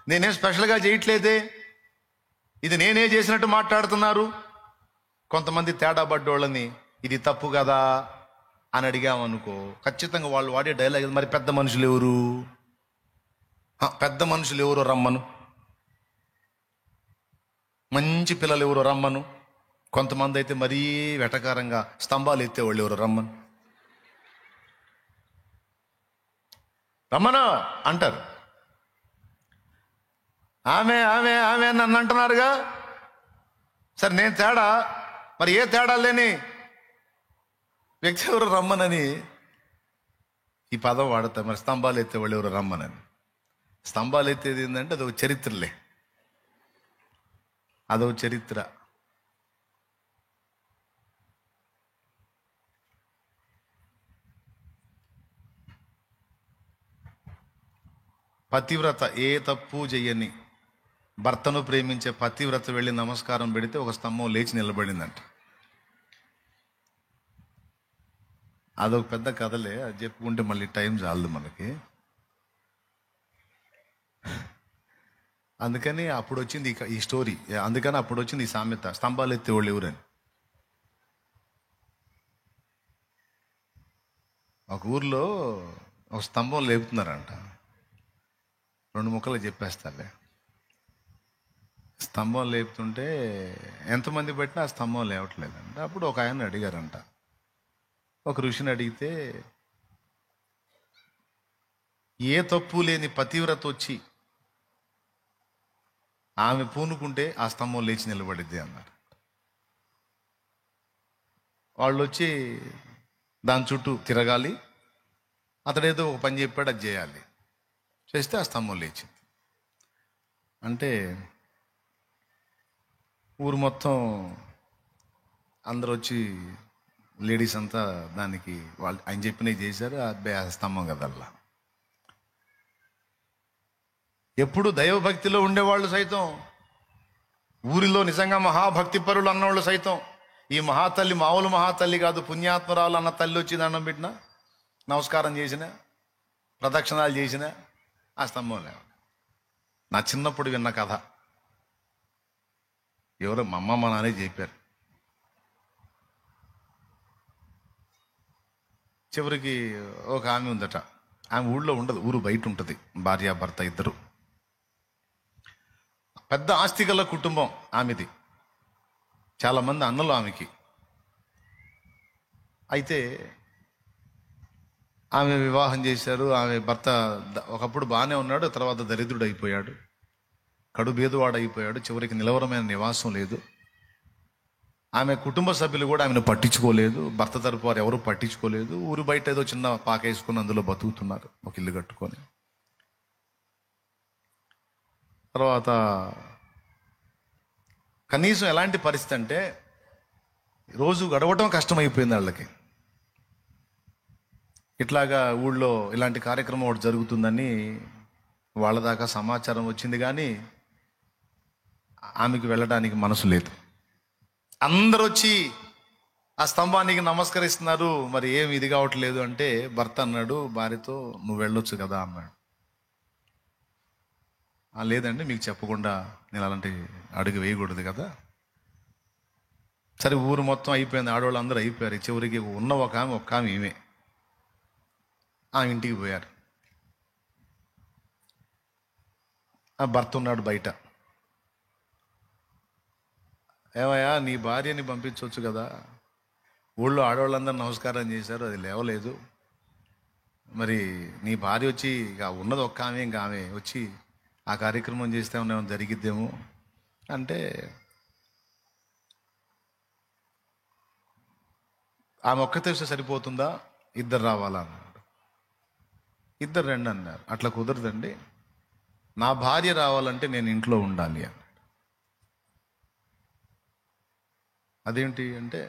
నేనేం స్పెషల్గా చేయట్లేదే, ఇది నేనే చేసినట్టు మాట్లాడుతున్నారు. కొంతమంది తేడా పడ్డోళ్ళని ఇది తప్పు కదా అని అడిగామనుకో, ఖచ్చితంగా వాళ్ళు వాడే డైలాగ్, మరి పెద్ద మనుషులు ఎవరు, పెద్ద మనుషులు ఎవరో రమ్మను, మంచి పిల్లలు ఎవరో రమ్మను. కొంతమంది అయితే మరీ వెటకారంగా స్తంభాలు ఎత్తేవాళ్ళు ఎవరో రమ్మను అంటారు. ఆమె ఆమె ఆమె నన్ను అంటున్నారుగా, సరే నేను తేడా, మరి ఏ తేడా లేని వ్యక్తి ఎవరు రమ్మనని ఈ పదం వాడతారు. మరి స్తంభాలు ఎత్తేవాళ్ళు ఎవరు రమ్మనని. స్తంభాలు ఎత్తేది ఏంటంటే అదొక చరిత్రలే, అదొక చరిత్ర. పతివ్రత, ఏ తప్పు చెయ్యని భర్తను ప్రేమించే పతివ్రత వెళ్ళి నమస్కారం పెడితే ఒక స్తంభం లేచి నిలబడిందంట. అదొక పెద్ద కథలే, అది చెప్పుకుంటే మళ్ళీ టైం చాలదు మనకి. అందుకని అప్పుడు వచ్చింది ఈ స్టోరీ, అందుకని అప్పుడు వచ్చింది ఈ సామెత, స్తంభాలు ఎత్తేవాళ్ళు ఎవరని. ఒక ఊర్లో ఒక స్తంభం లేపుతున్నారంట. 2 ముక్కలు చెప్పేస్తాలే. స్తంభం లేపుతుంటే ఎంతమంది పెట్టినా ఆ స్తంభం లేవట్లేదంట. అప్పుడు ఒక ఆయన అడిగారంట, ఒక ఋషిని అడిగితే, ఏ తప్పు లేని పతివ్రత వచ్చి ఆమె పూనుకుంటే ఆ స్తంభం లేచి నిలబడిద్ది అన్నారు. వాళ్ళు వచ్చి దాని చుట్టూ తిరగాలి, అతడేదో ఒక పని చెప్పాడు, అది చేయాలి, చేస్తే ఆ స్తంభం లేచింది. అంటే ఊరు మొత్తం అందరూ వచ్చి, లేడీస్ అంతా దానికి వాళ్ళు ఆయన చెప్పినవి చేశారు. అబ్బాయి ఆ స్తంభం కదల్లా. ఎప్పుడు దైవభక్తిలో ఉండేవాళ్ళు సైతం, ఊరిలో నిజంగా మహాభక్తి పరులు అన్నవాళ్ళు సైతం, ఈ మహాతల్లి మామూలు మహాతల్లి కాదు, పుణ్యాత్మరాలు అన్న తల్లి వచ్చి దండం పెట్టినా, నమస్కారం చేసిన, ప్రదక్షిణాలు చేసిన, ఆ స్తంభం లేవు. నా చిన్నప్పుడు విన్న కథ, ఎవరో మా అమ్మ మా నాన్నే చెప్పారు. చివరికి ఒక ఆమె ఉందట, ఆమె ఊళ్ళో ఉండదు, ఊరు బయట ఉంటుంది, భార్యాభర్త ఇద్దరు. పెద్ద ఆస్తి గల కుటుంబం ఆమెది, చాలామంది అన్నలు ఆమెకి. అయితే ఆమె వివాహం చేశారు. ఆమె భర్త ఒకప్పుడు బాగానే ఉన్నాడు, తర్వాత దరిద్రుడు అయిపోయాడు, కడు బేదువాడు అయిపోయాడు. చివరికి నిలవరమైన నివాసం లేదు. ఆమె కుటుంబ సభ్యులు కూడా ఆమెను పట్టించుకోలేదు, భర్త తరపు వారు ఎవరు పట్టించుకోలేదు. ఊరు బయట ఏదో చిన్న పాక వేసుకొని అందులో బతుకుతున్నారు, ఒక ఇల్లు కట్టుకొని. తర్వాత కనీసం ఎలాంటి పరిస్థితి అంటే రోజు గడవటం కష్టమైపోయింది వాళ్ళకి. ఇట్లాగా ఊళ్ళో ఇలాంటి కార్యక్రమం ఒకటి జరుగుతుందని వాళ్ళ దాకా సమాచారం వచ్చింది, కానీ ఆమెకు వెళ్ళడానికి మనసు లేదు. అందరూ వచ్చి ఆ స్తంభానికి నమస్కరిస్తున్నారు, మరి ఏమి ఇది కావట్లేదు అంటే భర్త అన్నాడు భార్యతో, నువ్వు వెళ్ళొచ్చు కదా అన్నాడు. లేదండి, మీకు చెప్పకుండా నేను అలాంటి అడుగు వేయకూడదు కదా. సరే, ఊరు మొత్తం అయిపోయింది, ఆడవాళ్ళు అందరూ అయిపోయారు. చివరికి ఉన్న ఒక ఆమె ఈమె ఆ ఇంటికి పోయారు. ఆ భర్త ఉన్నాడు బయట. ఏమయ్యా, నీ భార్యని పంపించవచ్చు కదా, ఊళ్ళో ఆడవాళ్ళందరూ నమస్కారం చేశారు, అది లేవలేదు. మరి నీ భార్య వచ్చి ఇక ఉన్నది ఒక్క ఆమె, ఇంకా ఆమె వచ్చి ఆ కార్యక్రమం చేస్తే ఏమైనా జరిగిద్దేమో అంటే, ఆమె ఒక్కతే వస్తే సరిపోతుందా, ఇద్దరు రావాలా అన్నాడు. ఇద్దరు రండి అన్నారు. అట్లా కుదరదండి, నా భార్య రావాలంటే నేను ఇంట్లో ఉండాలి అన్నాడు. అదేంటి అంటే,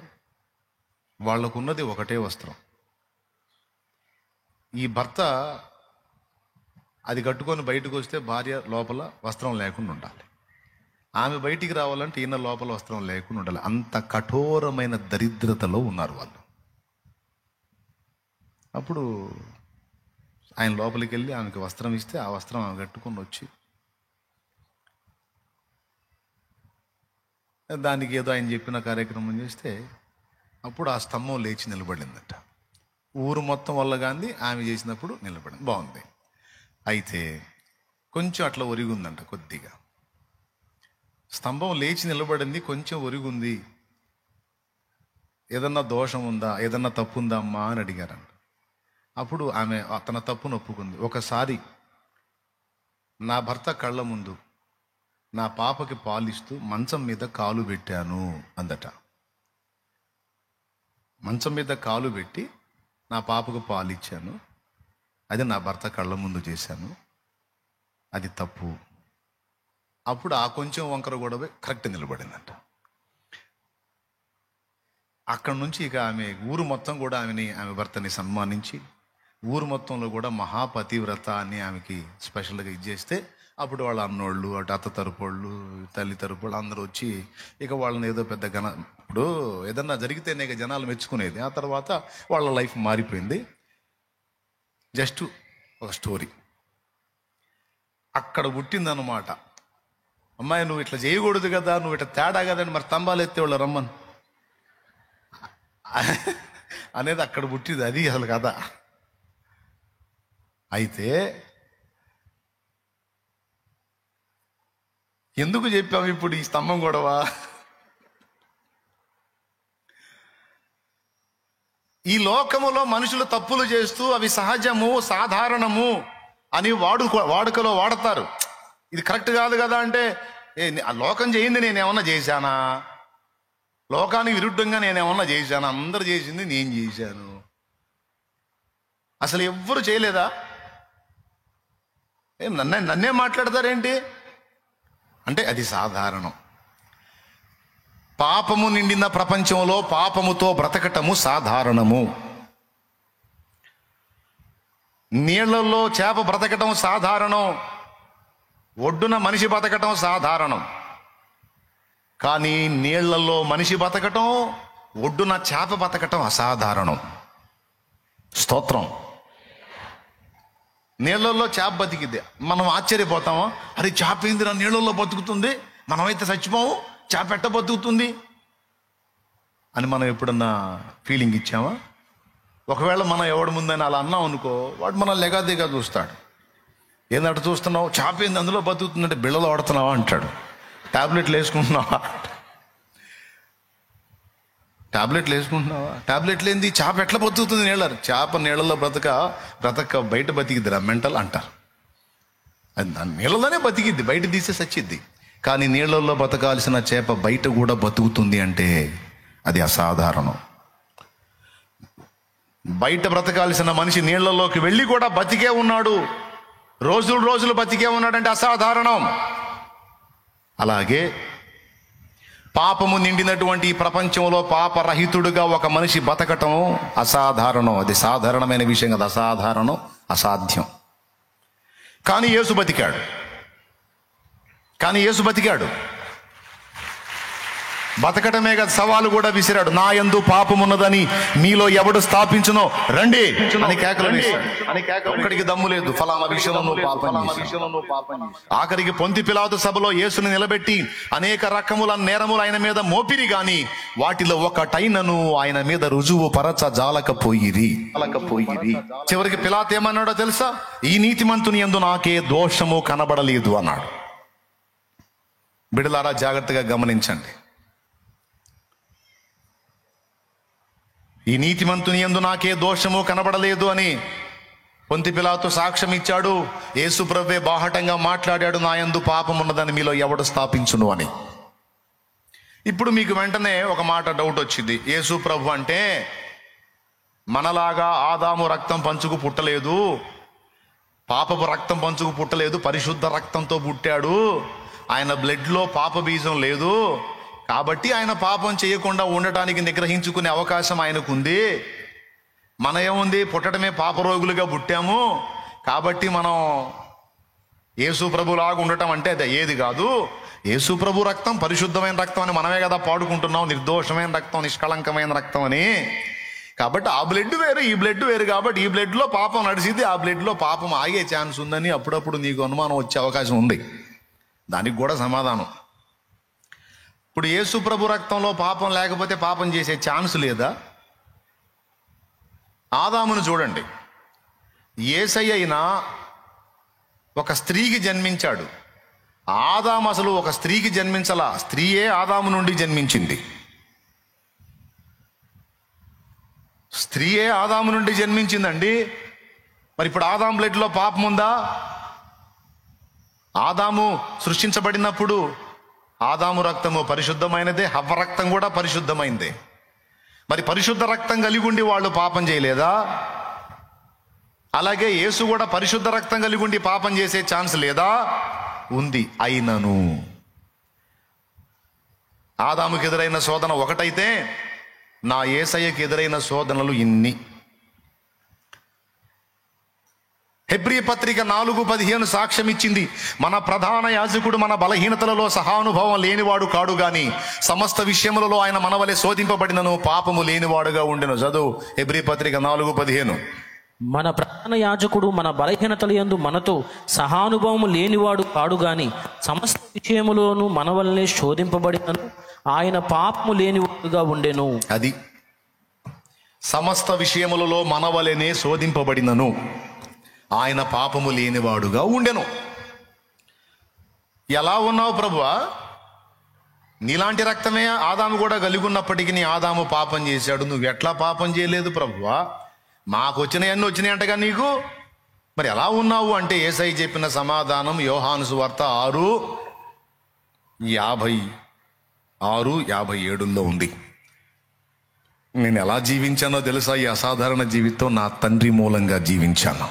వాళ్ళకున్నది ఒకటే వస్త్రం. ఈ భర్త అది కట్టుకొని బయటకు వస్తే భార్య లోపల వస్త్రం లేకుండా ఉండాలి. ఆమె బయటికి రావాలంటే ఈయన లోపల వస్త్రం లేకుండా ఉండాలి. అంత కఠోరమైన దరిద్రతలో ఉన్నారు వాళ్ళు. అప్పుడు ఆయన లోపలికి వెళ్ళి ఆమెకి వస్త్రం ఇస్తే ఆ వస్త్రం ఆమె కట్టుకొని వచ్చి, దానికి ఏదో ఆయన చెప్పిన కార్యక్రమం చేస్తే అప్పుడు ఆ స్తంభం లేచి నిలబడిందట. ఊరు మొత్తం వల్ల గాంధీ ఆమె చేసినప్పుడు నిలబడింది. బాగుంది. అయితే కొంచెం అట్లా ఒరిగుందంట, కొద్దిగా స్తంభం లేచి నిలబడింది, కొంచెం ఒరిగుంది. ఏదన్నా దోషం ఉందా, ఏదన్నా తప్పు ఉందా అమ్మా అని అడిగారంట. అప్పుడు ఆమె తన తప్పును ఒప్పుకుంది. ఒకసారి నా భర్త కళ్ళ ముందు నా పాపకి పాలిస్తూ మంచం మీద కాలు పెట్టాను అందట. మంచం మీద కాలు పెట్టి నా పాపకు పాలిచ్చాను, అది నా భర్త కళ్ళ ముందు చేశాను, అది తప్పు. అప్పుడు ఆ కొంచెం వంకర గొడవ కరెక్ట్ నిలబడిందంట. అక్కడి నుంచి ఇక ఆమె ఊరు మొత్తం కూడా ఆమె భర్తని సన్మానించి, ఊరు మొత్తంలో కూడా మహాపతివ్రత అని ఆమెకి స్పెషల్గా ఇచ్చేస్తే, అప్పుడు వాళ్ళ అన్నోళ్ళు, అటు అత్త తరపోళ్ళు, తల్లి తరపోళ్ళు అందరూ వచ్చి ఇక వాళ్ళని ఏదో పెద్ద ఇప్పుడు ఏదన్నా జరిగితేనే ఇక జనాలు మెచ్చుకునేది. ఆ తర్వాత వాళ్ళ లైఫ్ మారిపోయింది. జస్ట్ ఒక స్టోరీ అక్కడ పుట్టిందన్నమాట. అమ్మాయి, నువ్వు ఇట్లా చేయకూడదు కదా, నువ్వు ఇట్లా తేడా కదండి, మరి తంబాలు ఎత్తేవాళ్ళు రమ్మను అనేది అక్కడ పుట్టింది. అది అసలు కదా. అయితే ఎందుకు చెప్పాము ఇప్పుడు ఈ స్తంభం గొడవ? ఈ లోకములో మనుషులు తప్పులు చేస్తూ అవి సహజము, సాధారణము అని వాడుకలో వాడతారు. ఇది కరెక్ట్ కాదు కదా అంటే, లోకం చేయింది నేనేమన్నా చేశానా, లోకానికి విరుద్ధంగా నేనేమన్నా చేశానా, అందరు చేసింది నేను చేశాను, అసలు ఎవ్వరు చేయలేదా, నన్నే మాట్లాడతారేంటి అంటే అది సాధారణం. పాపము నిండిన ప్రపంచంలో పాపముతో బ్రతకటము సాధారణము. నీళ్లలో చేప బ్రతకటం సాధారణం, ఒడ్డున మనిషి బ్రతకటం సాధారణం. కానీ నీళ్లలో మనిషి బతకటం, ఒడ్డున చేప బతకటం అసాధారణం. స్తోత్రం. నీళ్ళల్లో చేప బతికిద్ది, మనం ఆశ్చర్యపోతామా, అరే చేప ఏందిరా నీళ్ళల్లో బతుకుతుంది, మనమైతే చచ్చిపోము, చేప ఎట్ట బతుకుతుంది అని మనం ఎప్పుడన్నా ఫీలింగ్ ఇచ్చామా? ఒకవేళ మనం ఎవడి ముందని అలా అన్నాం అనుకో, వాడు మనం లెగాదిగా చూస్తాడు. ఏందంట చూస్తున్నావు, చేప ఏంది అందులో బతుకుతుందంటే బిళ్ళలో ఆడుతున్నావా అంటాడు. టాబ్లెట్లు వేసుకుంటున్నావా, టాబ్లెట్లు ఏంది, చేప ఎట్లా బతుకుతుంది నీళ్ళ, చేప నీళ్ళలో బ్రతక బయట బతికిద్దిరా మెంటల్ అంటారు. అది నీళ్ళలోనే బతికిద్ది, బయట తీసే సచ్చిద్ది. కానీ నీళ్ళల్లో బతకాల్సిన చేప బయట కూడా బతుకుతుంది అంటే అది అసాధారణం. బయట బ్రతకాల్సిన మనిషి నీళ్లలోకి వెళ్ళి కూడా బతికే ఉన్నాడు, రోజులు బతికే ఉన్నాడంటే అసాధారణం. అలాగే పాపము నిండినటువంటి ఈ ప్రపంచంలో పాపరహితుడుగా ఒక మనిషి బతకటం అసాధారణం. అది సాధారణమైన విషయం కదా, అసాధారణం, అసాధ్యం. కానీ యేసు బతికాడు. బతకటమే కదా, సవాలు కూడా విసిరాడు. నా యందు పాపమున్నదని మీలో ఎవడు స్థాపించునో రండి అని కేకలు వేశాడు. ఒక్కడికి దమ్ము లేదు, ఫలానా విషయంలో నువ్వు పాపం. ఆఖరికి పొంతి పిలాతు సభలో యేసుని నిలబెట్టి అనేక రకముల నేరములు ఆయన మీద మోపిరి గాని వాటిలో ఒకటైనను ఆయన మీద రుజువు పరచ జాలకపోయిరి. చివరికి పిలాతు ఏమన్నాడో తెలుసా? ఈ నీతిమంతుని యందు నాకే దోషము కనబడలేదు అన్నాడు. బిడ్డలారా, జాగ్రత్తగా గమనించండి. ఈ నీతిమంతుని యందు నాకే దోషము కనబడలేదు అని పొంతి పిలాతు సాక్ష్యం ఇచ్చాడు. యేసు ప్రభువే బాహటంగా మాట్లాడాడు, నా యందు పాపం ఉన్నదని మీలో ఎవడు స్థాపించును అని. ఇప్పుడు మీకు వెంటనే ఒక మాట డౌట్ వచ్చింది. యేసు ప్రభు అంటే మనలాగా ఆదాము రక్తం పంచుకు పుట్టలేదు, పాపపు రక్తం పంచుకు పుట్టలేదు, పరిశుద్ధ రక్తంతో పుట్టాడు. ఆయన బ్లడ్లో పాప బీజం లేదు, కాబట్టి ఆయన పాపం చేయకుండా ఉండటానికి నిగ్రహించుకునే అవకాశం ఆయనకుంది. మన ఏముంది, పుట్టడమే పాపరోగులుగా పుట్టాము, కాబట్టి మనం యేసు ప్రభులాగా ఉండటం అంటే అది ఏది కాదు. యేసు ప్రభు రక్తం పరిశుద్ధమైన రక్తం అని మనమే కదా పాడుకుంటున్నాం, నిర్దోషమైన రక్తం, నిష్కళంకమైన రక్తం అని. కాబట్టి ఆ బ్లడ్ వేరు, ఈ బ్లడ్ వేరు. కాబట్టి ఈ బ్లడ్లో పాపం నడిచింది, ఆ బ్లడ్లో పాపం ఆగే ఛాన్స్ ఉందని అప్పుడప్పుడు నీకు అనుమానం వచ్చే అవకాశం ఉంది. దానికి కూడా సమాధానం. ఇప్పుడు యేసు ప్రభు రక్తంలో పాపం లేకపోతే పాపం చేసే ఛాన్స్ లేదా? ఆదామును చూడండి. యేసయ్య అయినా ఒక స్త్రీకి జన్మించాడు. ఆదాము అసలు ఒక స్త్రీకి జన్మించలా, స్త్రీయే ఆదాము నుండి జన్మించింది. స్త్రీయే ఆదాము నుండి జన్మించిందండి. మరి ఇప్పుడు ఆదాము బ్లడ్లో పాపం ఉందా? ఆదాము సృష్టించబడినప్పుడు ఆదాము రక్తము పరిశుద్ధమైనదే, హవ్వ రక్తం కూడా పరిశుద్ధమైందే. మరి పరిశుద్ధ రక్తం కలిగి ఉండి వాళ్ళు పాపం చేయలేదా? అలాగే యేసు కూడా పరిశుద్ధ రక్తం కలిగి ఉండి పాపం చేసే ఛాన్స్ లేదా? ఉంది. అయినను ఆదాముకి ఎదురైన శోధన ఒకటైతే నా యేసయ్యకి ఎదురైన శోధనలు ఇన్ని. హెబ్రీ పత్రిక 4:15 సాక్ష్యం ఇచ్చింది. మన ప్రధాన యాజకుడు మన బలహీనతలలో సహానుభవం లేనివాడు కాడు గాని సమస్త విషయములలో ఆయన మనవలే శోధింపబడినను పాపము లేనివాడుగా ఉండెను. చదువు హెబ్రీ పత్రిక 4:15. మన ప్రధాన యాజకుడు మన బలహీనతల యందు మనతో సహానుభవము లేనివాడు కాడు గాని సమస్త విషయములోను మన వల్లనే శోధింపబడినను ఆయన పాపము లేనివాడుగా ఉండెను. అది సమస్త విషయములలో మన వలెనే శోధింపబడినను ఆయన పాపము లేనివాడుగా ఉండెను. ఎలా ఉన్నావు ప్రభువా? నీలాంటి రక్తమే ఆదాము కూడా కలిగి ఉన్నప్పటికీ నీ ఆదాము పాపం చేశాడు, నువ్వు ఎట్లా పాపం చేయలేదు ప్రభువా? మాకు వచ్చినాయన్నీ వచ్చినాయంటగా నీకు, మరి ఎలా ఉన్నావు అంటే యేసయ్య చెప్పిన సమాధానం యోహాను సువార్త 6:56-57 ఉంది. నేను ఎలా జీవించానో తెలుసా? ఈ అసాధారణ జీవితం నా తండ్రి మూలంగా జీవించాను.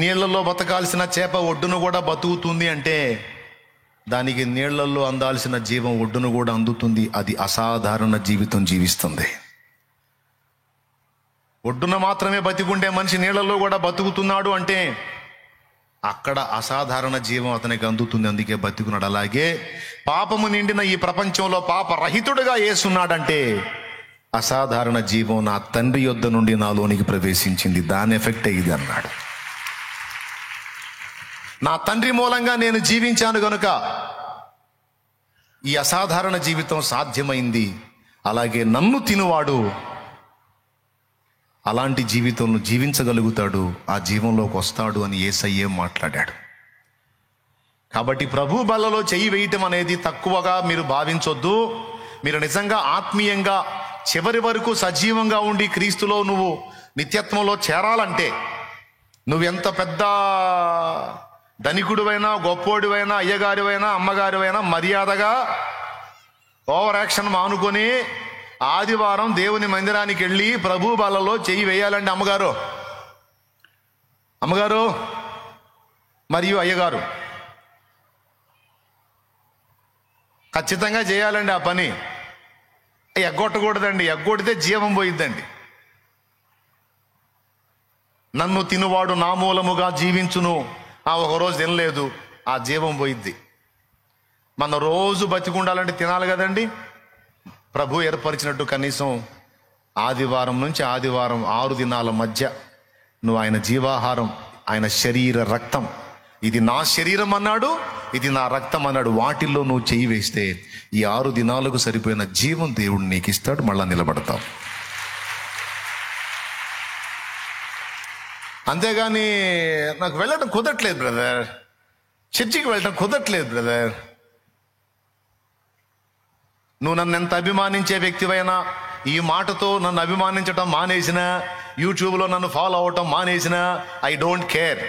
నీళ్లలో బతకాల్సిన చేప ఒడ్డును కూడా బతుకుతుంది అంటే దానికి నీళ్లలో అందాల్సిన జీవం ఒడ్డును కూడా అందుతుంది. అది అసాధారణ జీవితం జీవిస్తుంది. ఒడ్డున మాత్రమే బతికుండే మనిషి నీళ్లలో కూడా బతుకుతున్నాడు అంటే అక్కడ అసాధారణ జీవం అతనికి అందుతుంది, అందుకే బతుకున్నాడు. అలాగే పాపము నిండిన ఈ ప్రపంచంలో పాపరహితుడుగా యేసున్నాడంటే అసాధారణ జీవం నా తండ్రి యొద్ద నుండి నాలోనికి ప్రవేశించింది, దాని ఎఫెక్టే ఇది అన్నాడు. నా తండ్రి మూలంగా నేను జీవించాను గనుక ఈ అసాధారణ జీవితం సాధ్యమైంది. అలాగే నన్ను తినువాడు అలాంటి జీవితంలో జీవించగలుగుతాడు, ఆ జీవంలోకి వస్తాడు అని యేసయ్యే మాట్లాడాడు. కాబట్టి ప్రభు బల్లలో చెయ్యి వేయటం అనేది తక్కువగా మీరు భావించొద్దు. మీరు నిజంగా ఆత్మీయంగా చివరి వరకు సజీవంగా ఉండి క్రీస్తులో నువ్వు నిత్యత్వంలో చేరాలంటే, నువ్వెంత పెద్ద ధనికుడివైనా, గొప్పోడివైనా, అయ్యగారివైనా, అమ్మగారివైనా మర్యాదగా ఓవర్ యాక్షన్ మానుకొని ఆదివారం దేవుని మందిరానికి వెళ్ళి ప్రభు బలలో చెయ్యి వేయాలండి అమ్మగారు మరియు అయ్యగారు. ఖచ్చితంగా చేయాలండి ఆ పని. ఎగ్గొట్టకూడదండి. ఎగ్గొడితే జీవం పోయిద్దండి. నన్ను తినువాడు నా మూలముగా జీవించును. ఒకరోజు తినలేదు, ఆ జీవం పోయిద్ది. మన రోజు బతికుండాలంటే తినాలి కదండి. ప్రభు ఏర్పరిచినట్టు కనీసం ఆదివారం నుంచి ఆదివారం 6 దినాల మధ్య నువ్వు ఆయన జీవాహారం, ఆయన శరీర రక్తం, ఇది నా శరీరం అన్నాడు, ఇది నా రక్తం అన్నాడు, వాటిల్లో నువ్వు చెయ్యి వేస్తే ఈ 6 దినాలకు సరిపోయిన జీవం దేవుడు నీకు ఇస్తాడు. మళ్ళా నిలబడతావు. అంతేగాని నాకు వెళ్ళడం కుదరట్లేదు బ్రదర్, చర్చికి వెళ్ళడం కుదరట్లేదు బ్రదర్, నువ్వు నన్ను ఎంత అభిమానించే వ్యక్తివైనా ఈ మాటతో నన్ను అభిమానించటం మానేసిన, యూట్యూబ్లో నన్ను ఫాలో అవటం మానేసిన, ఐ డోంట్ కేర్.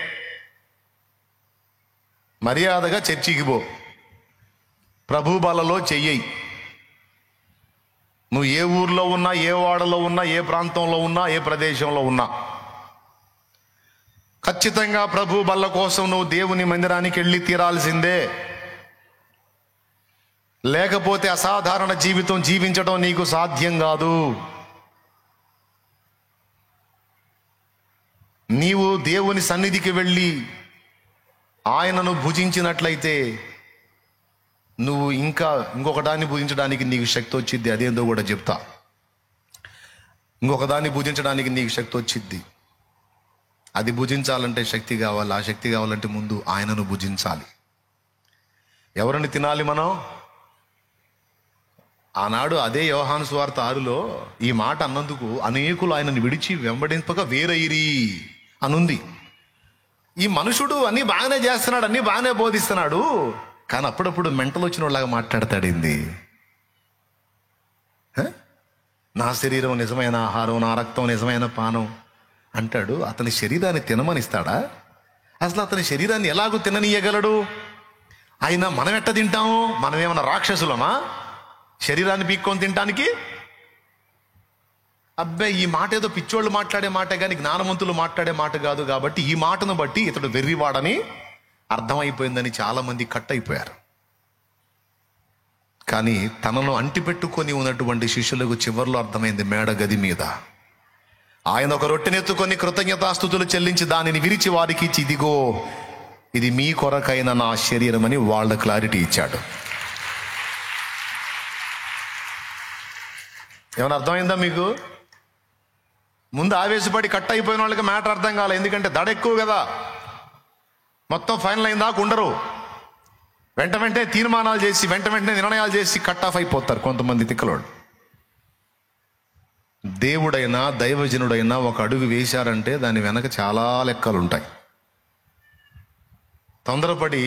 మర్యాదగా చర్చికి పో, ప్రభు బలలో చెయ్యి. నువ్వు ఏ ఊర్లో ఉన్నా, ఏ వాడలో ఉన్నా, ఏ ప్రాంతంలో ఉన్నా, ఏ ప్రదేశంలో ఉన్నా, ఖచ్చితంగా ప్రభు బల్ల కోసం నువ్వు దేవుని మందిరానికి వెళ్ళి తీరాల్సిందే. లేకపోతే అసాధారణ జీవితం జీవించడం నీకు సాధ్యం కాదు. నీవు దేవుని సన్నిధికి వెళ్ళి ఆయనను భుజించినట్లయితే నువ్వు ఇంకొకదాన్ని భుజించడానికి నీకు శక్తి వచ్చిద్ది. అదేందో కూడా చెప్తా. ఇంకొకదాన్ని భుజించడానికి నీకు శక్తి వచ్చిద్ది. అది భుజించాలంటే శక్తి కావాలి. ఆ శక్తి కావాలంటే ముందు ఆయనను భుజించాలి. ఎవరిని తినాలి మనం? ఆనాడు అదే యోహాను సువార్త 6లో ఈ మాట అన్నందుకు అనేకులు ఆయనను విడిచి వెంబడింపక వేరైరి అనుంది. ఈ మనుషుడు అన్నీ బాగానే చేస్తున్నాడు, అన్నీ బాగానే బోధిస్తున్నాడు, కానీ అప్పుడప్పుడు మెంటలు వచ్చిన వాళ్ళగా మాట్లాడతాడింది. నా శరీరం నిజమైన ఆహారం, నా రక్తం నిజమైన పానం అంటాడు. అతని శరీరాన్ని తినమనిస్తాడా? అసలు అతని శరీరాన్ని ఎలాగూ తిననీయగలడు? అయినా మనం ఎట్ట తింటాము? మనం ఏమన్నా రాక్షసులమా శరీరాన్ని పీక్కొని తినటానికి? అబ్బాయి, ఈ మాట ఏదో పిచ్చోళ్ళు మాట్లాడే మాట కానీ జ్ఞానవంతులు మాట్లాడే మాట కాదు. కాబట్టి ఈ మాటను బట్టి ఇతడు వెర్రివాడని అర్థమైపోయిందని చాలా మంది కట్ అయిపోయారు. కానీ తనను అంటిపెట్టుకొని ఉన్నటువంటి శిష్యులకు చివర్లో అర్థమైంది. మేడ గది మీద ఆయన ఒక రొట్టెనెత్తుకొని కృతజ్ఞతాస్తుతులు చెల్లించి దానిని విరిచి వారికి ఇచ్చి, ఇదిగో ఇది మీ కొరకైన నా శరీరం అని వాళ్ళ క్లారిటీ ఇచ్చాడు. ఏమైనా అర్థమైందా మీకు? ముందు ఆవేశపడి కట్ అయిపోయిన వాళ్ళకి మ్యాటర్ అర్థం కాలే. ఎందుకంటే దడ ఎక్కువ కదా, మొత్తం ఫైనల్ అయిన దాకా ఉండరు. వెంటనే తీర్మానాలు చేసి వెంటనే నిర్ణయాలు చేసి కట్ ఆఫ్ అయిపోతారు కొంతమంది తిక్కలోడు. దేవుడైనా దైవజనుడైనా ఒక అడుగు వేశారంటే దాని వెనక చాలా లెక్కలు ఉంటాయి. తొందరపడి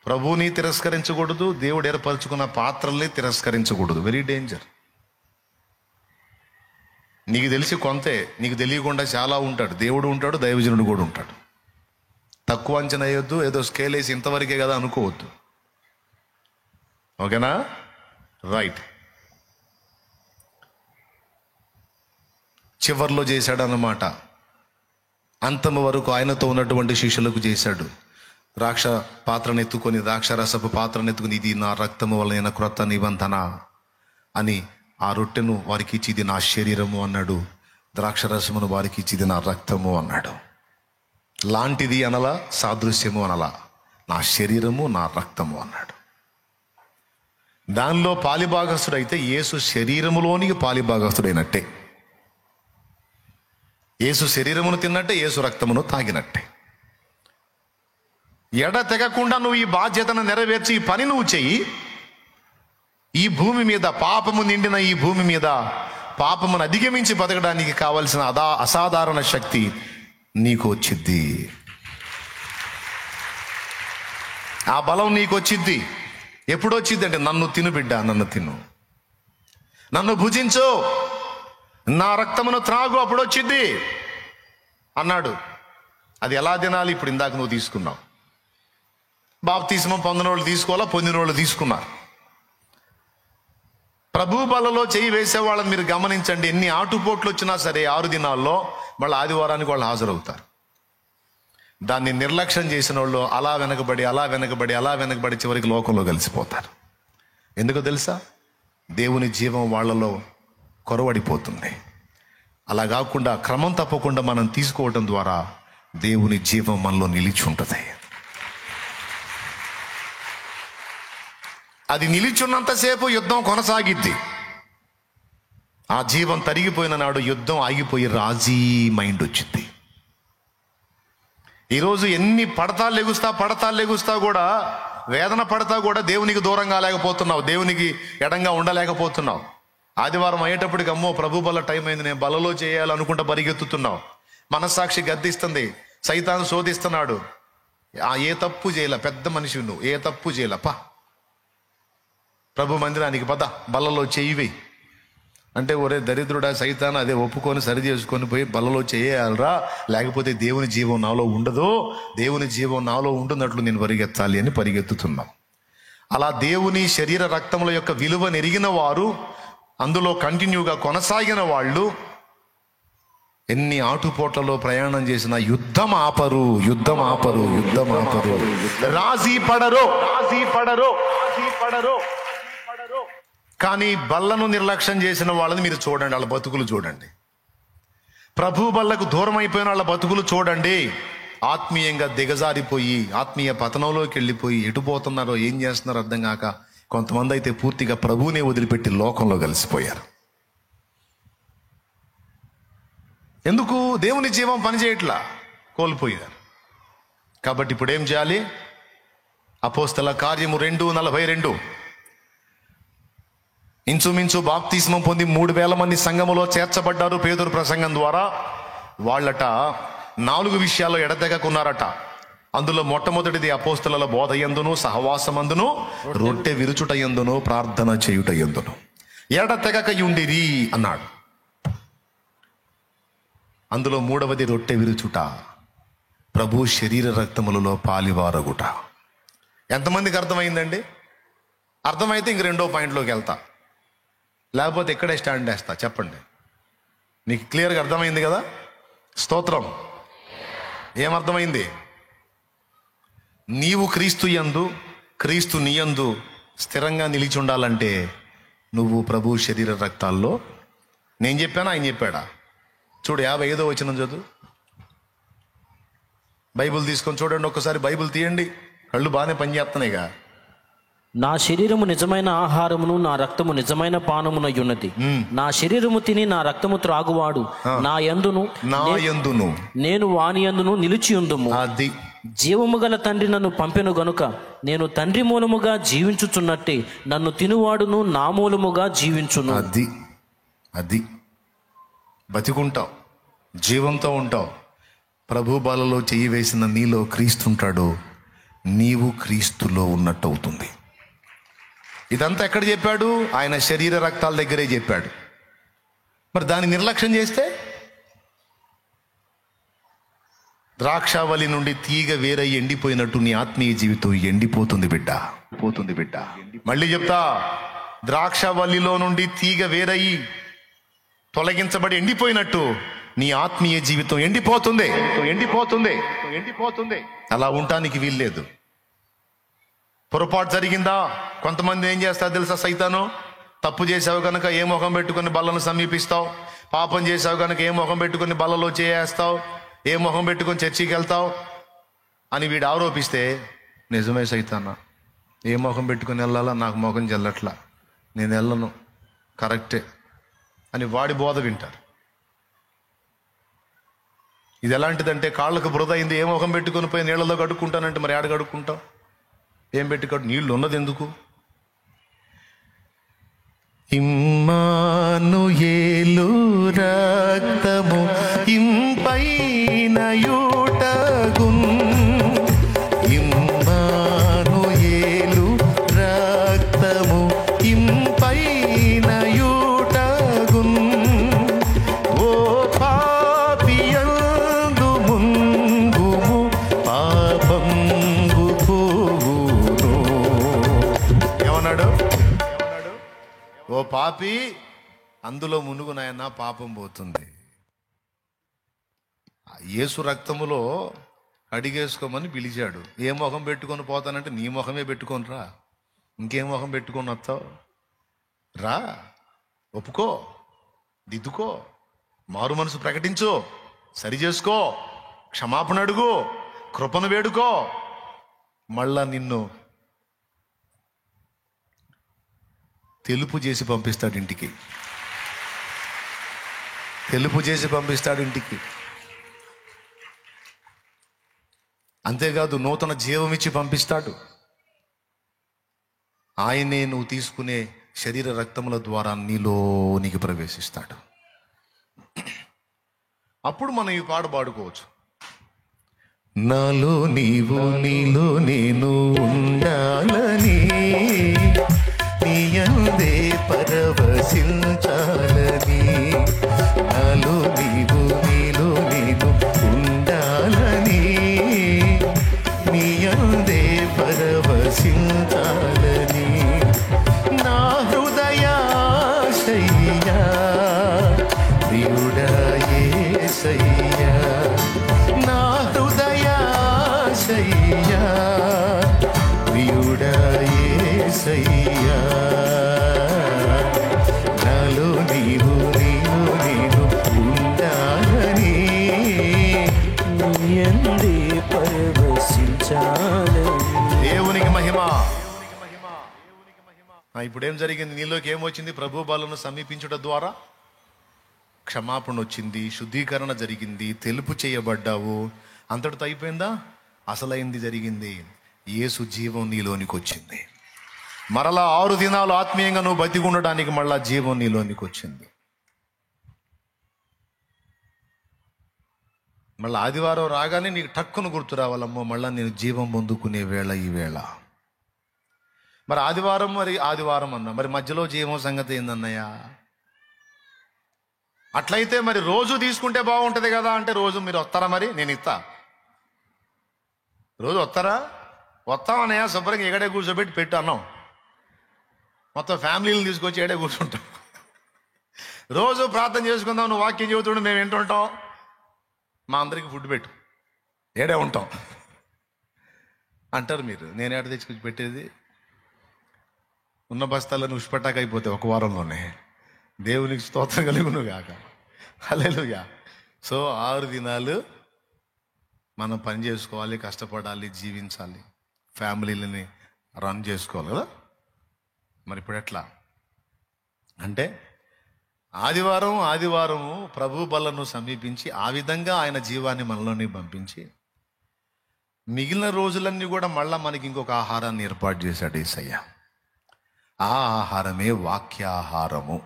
ప్రభువుని తిరస్కరించకూడదు, దేవుడు ఏర్పరచుకున్న పాత్రల్ని తిరస్కరించకూడదు. Very danger. నీకు తెలిసి కొంతే, నీకు తెలియకుండా చాలా ఉంటాడు. దేవుడు ఉంటాడు, దైవజనుడు కూడా ఉంటాడు. తక్కువ అంచనా వేయొద్దు. ఏదో స్కేల్ వేసి ఇంతవరకే కదా అనుకోవద్దు. ఓకేనా? రైట్. చివర్లో చేశాడు అన్నమాట. అంతము వరకు ఆయనతో ఉన్నటువంటి శిష్యులకు చేశాడు. ద్రాక్ష పాత్రనెత్తుకొని, ద్రాక్షరసపు పాత్రనెత్తుకొని, ఇది నా రక్తము వలన క్రొత్త నిబంధన అని ఆ రొట్టెను వారికి ఇచ్చి, ఇది నా శరీరము అన్నాడు. ద్రాక్షరసమును వారికి ఇచ్చి, ఇది నా రక్తము అన్నాడు. లాంటిది అనలా, సాదృశ్యము అనలా, నా శరీరము నా రక్తము అన్నాడు. దానిలో పాలిభాగస్తుడైతే యేసు శరీరములోనికి పాలిభాగస్తుడైనట్టే. యేసు శరీరమును తిన్నట్టే, యేసు రక్తమును తాగినట్టే. ఎడ తెగకుండా నువ్వు ఈ బాధ్యతను నెరవేర్చి ఈ పని నువ్వు చెయ్యి. ఈ భూమి మీద, పాపము నిండిన ఈ భూమి మీద పాపమును అధిగమించి బతకడానికి కావలసిన అసాధారణ శక్తి నీకు వచ్చిద్ది. ఆ బలం నీకు వచ్చిద్ది. ఎప్పుడు వచ్చింది అంటే, నన్ను తిను బిడ్డ, నన్ను తిను, నన్ను భుజించు, నా రక్తమును త్రాగు, అప్పుడు వచ్చిద్ది అన్నాడు. అది ఎలా తినాలి? ఇప్పుడు ఇందాక నువ్వు తీసుకున్నావు. బాప్తిస్మం పొందిన వాళ్ళు తీసుకోవాలా, పొందిన వాళ్ళు తీసుకున్నారు. ప్రభు బలలో చేయి వేసే వాళ్ళని మీరు గమనించండి. ఎన్ని ఆటుపోట్లు వచ్చినా సరే 6 దినాల్లో మళ్ళీ ఆదివారానికి వాళ్ళు హాజరవుతారు. దాన్ని నిర్లక్ష్యం చేసిన వాళ్ళు అలా వెనకబడి చివరికి లోకంలో కలిసిపోతారు. ఎందుకో తెలుసా? దేవుని జీవం వాళ్ళలో కొరవడిపోతుంది. అలా కాకుండా క్రమం తప్పకుండా మనం తీసుకోవడం ద్వారా దేవుని జీవం మనలో నిలిచి ఉంటుంది. అది నిలిచున్నంతసేపు యుద్ధం కొనసాగిద్ది. ఆ జీవం తరిగిపోయిన నాడు యుద్ధం ఆగిపోయి రాజీ మైండ్ వచ్చింది. ఈరోజు ఎన్ని పడతాలు లెగుస్తా కూడా, వేదన పడతా కూడా దేవునికి దూరంగా లేకపోతున్నావు, దేవునికి ఎడంగా ఉండలేకపోతున్నావు. ఆదివారం అయ్యేటప్పటికి అమ్మో ప్రభు బల టైం అయింది, నేను బలలో చేయాలనుకుంటా పరిగెత్తుతున్నావు. మనస్సాక్షి గద్దిస్తుంది, సైతాను శోధిస్తున్నాడు. ఏ తప్పు చేయలే, పెద్ద మనిషి నువ్వు, ఏ తప్పు చేయలే, ప్రభు మందిరానికి పద, బలలో చెయ్యి అంటే, ఒరే దరిద్రుడా సైతాను, అదే ఒప్పుకొని సరి చేసుకొని పోయి బలలో చేయాలరా, లేకపోతే దేవుని జీవం నాలో ఉండదు, దేవుని జీవం నాలో ఉంటున్నట్లు నేను పరిగెత్తాలి అని పరిగెత్తుతున్నాం. అలా దేవుని శరీర రక్తముల యొక్క విలువను ఎరిగిన వారు, అందులో కంటిన్యూగా కొనసాగిన వాళ్ళు ఎన్ని ఆటుపోట్లలో ప్రయాణం చేసిన యుద్ధం ఆపరు. రాజీ పడరు. కానీ బల్లను నిర్లక్ష్యం చేసిన వాళ్ళని మీరు చూడండి, వాళ్ళ బతుకులు చూడండి. ప్రభు బల్లకు దూరం అయిపోయిన వాళ్ళ బతుకులు చూడండి. ఆత్మీయంగా దిగజారిపోయి, ఆత్మీయ పతనంలోకి వెళ్ళిపోయి, ఎటుపోతున్నారో ఏం చేస్తున్నారో అర్థం కాక, కొంతమంది అయితే పూర్తిగా ప్రభువునే వదిలిపెట్టి లోకంలో కలిసిపోయారు. ఎందుకు? దేవుని జీవం పనిచేయట్లా, కోల్పోయారు. కాబట్టి ఇప్పుడు ఏం చేయాలి? అపోస్తల కార్యము 2:42. ఇంచుమించు బాప్తిస్మం పొంది 3,000 మంది సంఘములో చేర్చబడ్డారు పేతురు ప్రసంగం ద్వారా. వాళ్ళట 4 విషయాల్లో ఎడతెగకున్నారట. అందులో మొట్టమొదటిది అపోస్తలుల బోధ యందును, సహవాసమందును, రొట్టె విరుచుట యందును, ప్రార్థన చేయుట యందును ఎడతెగక యుండిరి అన్నాడు. అందులో 3వది రొట్టె విరుచుట, ప్రభు శరీర రక్తములలో పాలివారగుట. ఎంతమందికి అర్థమైందండి? అర్థమైతే ఇంక 2వ పాయింట్లోకి వెళ్తా, లేకపోతే ఇక్కడే స్టాండ్ వేస్తా. చెప్పండి, నీకు క్లియర్గా అర్థమైంది కదా? స్తోత్రం. ఏమర్థమైంది? నీవు క్రీస్తు యందు, క్రీస్తు నీ యందు స్థిరంగా నిలిచి ఉండాలంటే నువ్వు ప్రభు శరీర రక్తాల్లో, నేను చెప్పానా ఆయన చెప్పాడా? చూడు 55వ వచనం చదువు. బైబిల్ తీసుకొని చూడండి ఒక్కసారి. బైబిల్ తీయండి, కళ్ళు బాగానే పనిచేస్తున్నాయిగా. నా శరీరము నిజమైన ఆహారమును, నా రక్తము నిజమైన పానమునై ఉన్నది. నా శరీరము తిని నా రక్తము త్రాగువాడు నా యందును నేను వాని యందును నిలిచి ఉందుము. అది జీవము గల తండ్రి నన్ను పంపెను గనుక నేను తండ్రి మూలముగా జీవించుచున్నట్టే నన్ను తినువాడును నా మూలముగా జీవించును. అది బతికుంటావు, జీవంతో ఉంటావు. ప్రభు బాలలో చెయ్యి వేసిన నీలో క్రీస్తుంటాడు, నీవు క్రీస్తులో ఉన్నట్టు అవుతుంది. ఇదంతా ఎక్కడ చెప్పాడు? ఆయన శరీర రక్తాల దగ్గరే చెప్పాడు. మరి దాన్ని నిర్లక్ష్యం చేస్తే ద్రాక్షావళి నుండి తీగ వేరై ఎండిపోయినట్టు నీ ఆత్మీయ జీవితం ఎండిపోతుంది బిడ్డ. మళ్ళీ చెప్తా, ద్రాక్షావళిలో నుండి తీగ వేరయి తొలగించబడి ఎండిపోయినట్టు నీ ఆత్మీయ జీవితం ఎండిపోతుంది. అలా ఉండటానికి వీల్లేదు. పొరపాటు జరిగిందా? కొంతమంది ఏం చేస్తారు తెలుసా? సైతాను, తప్పు చేసావు కనుక ఏ ముఖం పెట్టుకుని బల్లను సమీపిస్తావు, పాపం చేసావు కనుక ఏ ముఖం పెట్టుకుని బల్లలో చేయేస్తావు, ఏ ముఖం పెట్టుకొని చర్చికి వెళ్తావు అని వీడు ఆరోపిస్తే, నిజమే సైతాన్న, ఏ ముఖం పెట్టుకుని వెళ్ళాలా, నాకు ముఖం చెల్లట్లా, నేను వెళ్ళను, కరెక్టే అని వాడి బోధ వింటారు. ఇది ఎలాంటిదంటే, కాళ్ళకు బురద అయింది, ఏ ముఖం పెట్టుకొని పోయి నీళ్ళలో కడుక్కుంటానంటే మరి ఆడ కడుక్కుంటావు? ఏం పెట్టుకోడు, నీళ్ళు ఉన్నది ఎందుకు? ఇమ్మానుయేలు రక్తము ఇంపైన యూటగున్, ఇమ్మానుయేలు రక్తము ఇంపైన యూటగున్, ఓ పాపియందు ముంగుము పాపంగు పోవును. ఏమన్నాడు? ఓ పాపి అందులో మునుగు నాయన, పాపం పోతుంది. యేసు రక్తములో కడిగేసుకోమని పిలిచాడు. ఏ ముఖం పెట్టుకొని పోతానంటే నీ ముఖమే పెట్టుకొని రా, ఇంకేం ముఖం పెట్టుకొని వస్తావు? రా, ఒప్పుకో, దిద్దుకో, మారు మనసు ప్రకటించు, సరి చేసుకో, క్షమాపణ అడుగు, కృపను వేడుకో. మళ్ళా నిన్ను తెలుపు చేసి పంపిస్తాడు ఇంటికి. తెలుపు చేసి పంపిస్తాడు ఇంటికి. అంతేకాదు నూతన జీవం ఇచ్చి పంపిస్తాడు. ఆయనే నువ్వు తీసుకునే శరీర రక్తముల ద్వారా నీలోనికి ప్రవేశిస్తాడు. అప్పుడు మనం ఈ పాట పాడుకోవచ్చు. నాలో నీవు నీలో నేను ఉండాలని, నీ యందే పరవశించాలని. నాలో నీవు నీలో నేను ఉండాలని, నీ యందే పరవశించాలని. నా హృదయాశయ్యా ప్రియుడా యేసయ్యా, నా హృదయాశయ్యా ప్రియుడా యేసయ్యా. నాలో నీవు నీలో నేను ఉండాలని, యందే పరవశించాలని. దేవునికి మహిమ. ఇప్పుడేం జరిగింది? నీలోకి ఏమొచ్చింది? ప్రభు బలను సమీపించుట ద్వారా క్షమాపణ వచ్చింది, శుద్ధీకరణ జరిగింది, తెలుపు చేయబడ్డావు. అంతటితో అయిపోయిందా? అసలైంది జరిగింది. యేసు జీవం నీలోనికి వచ్చింది. మరలా 6 దినాలు ఆత్మీయంగా నువ్వు బతికి ఉండడానికి మళ్ళా జీవం నీలోనికి వచ్చింది. మళ్ళీ ఆదివారం రాగానే నీకు టక్కును గుర్తు రావాలమ్మో, మళ్ళీ నేను జీవం పొందుకునే వేళ ఈ వేళ. మరి ఆదివారం అన్నా, మరి మధ్యలో జీవం సంగతి ఏందన్నయ్యా? అట్లయితే మరి రోజు తీసుకుంటే బాగుంటుంది కదా అంటే, రోజు మీరు వస్తారా? మరి నేను ఇస్తా. రోజు వస్తారా? వస్తామన్నయ్య, శుభ్రంగా ఎగడే కూర్చోబెట్టి పెట్టు అన్నాం. మొత్తం ఫ్యామిలీని తీసుకొచ్చి ఏడే కూర్చుంటాం. రోజు ప్రార్థన చేసుకుందాం, నువ్వు వాక్యం చెబుతుండే మేము వింటుంటాం. మా అందరికి ఫుడ్ పెట్టు, ఏడే ఉంటాం అంటారు మీరు. నేను ఏడ తెచ్చుకొచ్చి పెట్టేది? ఉన్న బస్తాలను ఉష్పటాక అయిపోతాయి ఒక వారంలోనే. దేవునికి స్తోత్రం కలుగును గాక. హల్లెలూయా. సో 6 దినాలు మనం పని చేసుకోవాలి, కష్టపడాలి, జీవించాలి, ఫ్యామిలీలని రన్ చేసుకోవాలి కదా. మరి ఇప్పుడు ఎట్లా అంటే, ఆదివారము ప్రభు బలను సమీపించి ఆ విధంగా ఆయన జీవాన్ని మనలోని పంపించి మిగిలిన రోజులన్నీ కూడా మళ్ళా మనకి ఇంకొక ఆహారాన్ని ఏర్పాటు చేశాడు యేసయ్య. ఆ ఆహారమే వాక్యాహారము.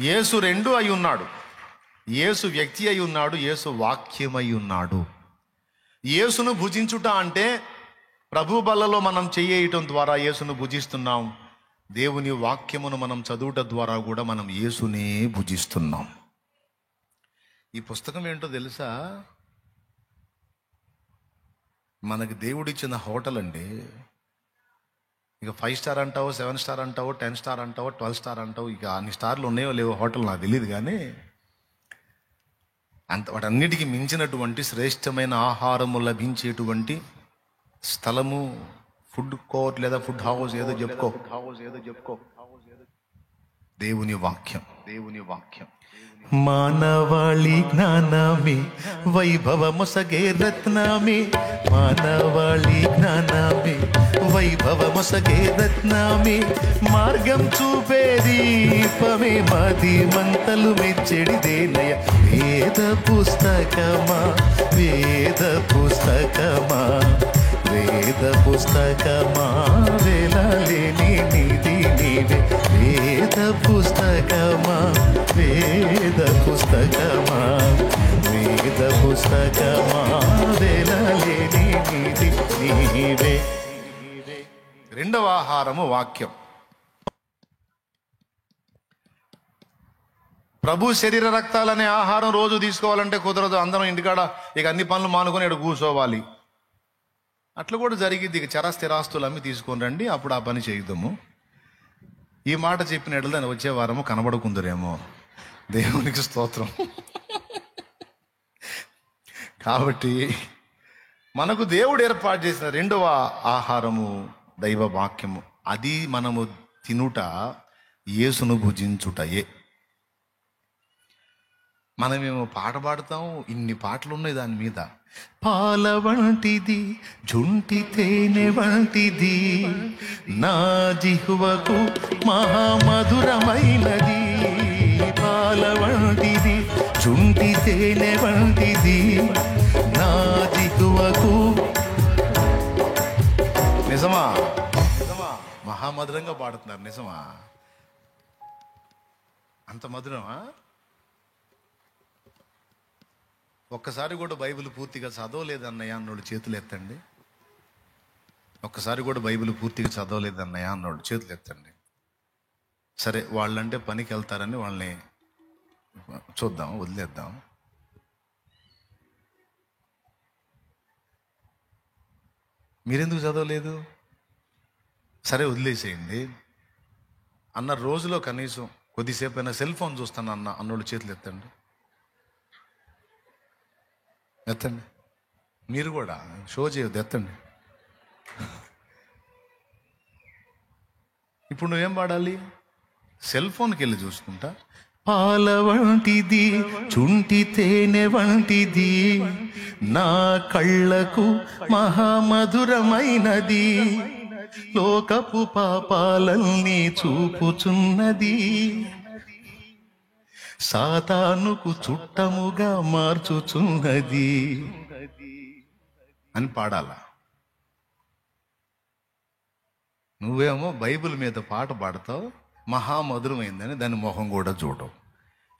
యేసు 2 అయి ఉన్నాడు. యేసు వ్యక్తి అయి ఉన్నాడు, యేసు వాక్యమై ఉన్నాడు. యేసును భుజించుట అంటే ప్రభు బలలో మనం చెయ్యటం ద్వారా యేసును భుజిస్తున్నాం. దేవుని వాక్యమును మనం చదువుట ద్వారా కూడా మనం యేసునే భుజిస్తున్నాం. ఈ పుస్తకం ఏంటో తెలుసా? మనకి దేవుడిచ్చిన హోటల్ అండి. ఇక 5 స్టార్ అంటావో, 7 స్టార్ అంటావో, 10 స్టార్ అంటావో, 12 స్టార్ అంటావో, ఇక అన్ని స్టార్లు ఉన్నాయో లేవో హోటల్ నాకు తెలియదు. కానీ వాటన్నిటికీ మించినటువంటి శ్రేష్టమైన ఆహారము లభించేటువంటి స్థలము ఫుడ్ కోర్ట్ లేదా ఫుడ్ హౌస్ ఏదో చెప్పుకో, దేవుని వాక్యం. మానవాళి జ్ఞానమే వైభవమొసగే రత్నమే, మానవాళి జ్ఞానమే వైభవమొసగే రత్నమే, మార్గం చూపే దీపమే మది మంతలు మెచ్చడిదేనయ. వేద పుస్తకమా వేద పుస్తకమా వేద పుస్తకమా వేలాలేని నిధి నీవే. వేద పుస్తకమా వేద పుస్తకమా వేద పుస్తకమా వేలాలేని నిధి నీవే. 2వ ఆహారము వాక్యం. ప్రభు శరీర రక్తాలనే ఆహారం రోజు తీసుకోవాలంటే కుదరదు. అందరం ఇంటికాడ ఇక అన్ని పనులు మానుకొని ఇక్కడ కూర్చోవాలి. అట్లా కూడా జరిగింది. ఇక చర స్థిరాస్తులు అమ్మి తీసుకొని రండి, అప్పుడు ఆ పని చేద్దాము. ఈ మాట చెప్పినట్లు దాన్ని వచ్చే వారము కనబడుకుందరేమో. దేవునికి స్తోత్రం. కాబట్టి మనకు దేవుడు ఏర్పాటు చేసిన రెండవ ఆహారము దైవ వాక్యము. అది మనము తినుట, యేసును భుజించుటయే. మనమేమో పాట పాడతాం, ఇన్ని పాటలు ఉన్నాయి దాని మీద. పాల వంటిది జుంటి తేనె వంటిది, నా జిహ్వకు మహామధురమైనది. పాల వంటిది జుంటి తేనె వంటిది, నా జిహ్వకు. నిజమా? మహామధురంగా పాడుతున్నారు. నిజమా? అంత మధురమా? ఒక్కసారి కూడా బైబిల్ పూర్తిగా చదవలేదన్నయ్య అన్నోళ్ళు చేతులు ఎత్తండి. ఒక్కసారి కూడా బైబిల్ పూర్తిగా చదవలేదన్నయ్య అన్నోళ్ళు చేతులు ఎత్తండి. సరే, వాళ్ళంటే పనికి వెళ్తారని వాళ్ళని చూద్దాం, వదిలేద్దాం. మీరెందుకు చదవలేదు? సరే, వదిలేసేయండి. అన్న రోజులో కనీసం కొద్దిసేపు అయినా సెల్ ఫోన్ చూస్తాను అన్నోళ్ళు చేతులు ఎత్తండి. ఎత్తండి. మీరు కూడా షో చేయొద్దు, ఎత్తండి. ఇప్పుడు నువ్వేం పాడాలి? సెల్ ఫోన్కి వెళ్ళి చూసుకుంటా. పాల వంటిది చుంటి తేనె వంటిది, నా కళ్ళకు మహామధురమైనది, లోకపు పాపాలన్నీ చూపుచున్నది, సాతానుకు చుట్టముగా మార్చుచున్నది అని పాడాలా? నువ్వేమో బైబిల్ మీద పాట పాడతావు, మహామధురమైందని దాని మొహం కూడా చూడవు.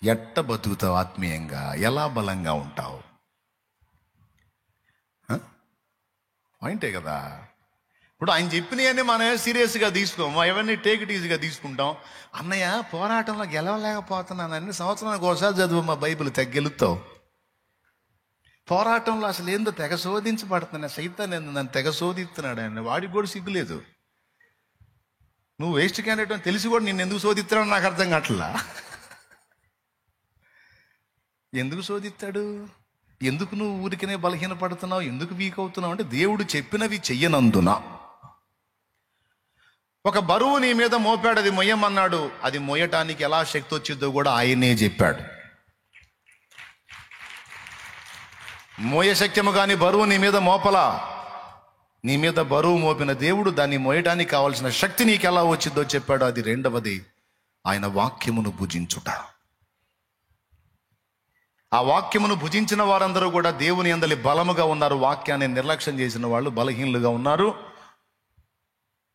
ఎట్ట బతుకుతావు ఆత్మీయంగా? ఎలా బలంగా ఉంటావు? పాయింటే కదా. ఇప్పుడు ఆయన చెప్పినవన్నీ మనం సీరియస్గా తీసుకోము, అవన్నీ టేక్ ఇట్ ఈజీగా తీసుకుంటాం. అన్నయ్య, పోరాటంలో గెలవలేకపోతున్నాను, అన్ని సంవత్సరానికి ఒకసారి చదువు మా బైబిల్, గెలుస్తావు. పోరాటంలో అసలు ఏందో తెగ శోధించబడుతున్నా, సైతాన్ ఏందో నన్ను తెగ శోధిస్తున్నాడు ఆయన. వాడికి కూడా సిగ్గులేదు. నువ్వు వేస్ట్ క్యాండిడేట్ అని తెలిసి కూడా నిన్ను ఎందుకు శోధిస్తున్నాడు నాకు అర్థం కావట్లా. ఎందుకు శోధిస్తాడు? ఎందుకు నువ్వు ఊరికనే బలహీనపడుతున్నావు? ఎందుకు వీక్ అవుతున్నావు అంటే దేవుడు చెప్పినవి చెయ్యనందున. ఒక బరువు నీ మీద మోపాడు, అది మొయ్యమన్నాడు. అది మొయ్యటానికి ఎలా శక్తి వచ్చిందో కూడా ఆయనే చెప్పాడు. మోయ శక్యము కానీ బరువు నీ మీద మోపలా. నీ మీద బరువు మోపిన దేవుడు దాన్ని మోయడానికి కావాల్సిన శక్తి నీకు ఎలా వచ్చిందో చెప్పాడు. అది రెండవది, ఆయన వాక్యమును భుజించుట. ఆ వాక్యమును భుజించిన వారందరూ కూడా దేవుని యందలి బలముగా ఉన్నారు. వాక్యాన్ని నిర్లక్ష్యం చేసిన వాళ్ళు బలహీనులుగా ఉన్నారు.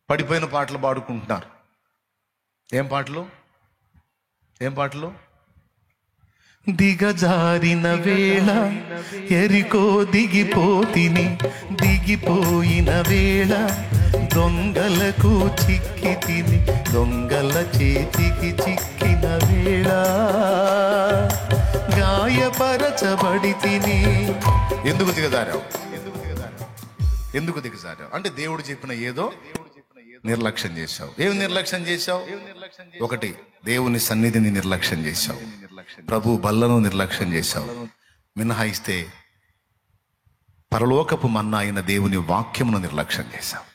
పడిపోయిన పాటలు పాడుకుంటున్నారు. ఏం పాటలు? ఏం పాటలు? దిగజారిన వేళ ఎరికో దిగిపోతిని, దిగిపోయిన వేళ దొంగలకు చిక్కి తిని, దొంగల చేతికి చిక్కిన వేళ గాయపరచబడి తిని. ఎందుకు దిగజారావు? ఎందుకు దిగజారావు అంటే దేవుడు చెప్పిన ఏదో నిర్లక్ష్యం చేశావు. ఏమి నిర్లక్ష్యం చేశావు? ఒకటి, దేవుని సన్నిధిని నిర్లక్ష్యం చేశావు. ప్రభు బల్లను నిర్లక్ష్యం చేశావు. మినహాయిస్తే పరలోకపు మన్నా అయిన దేవుని వాక్యమును నిర్లక్ష్యం చేశావు.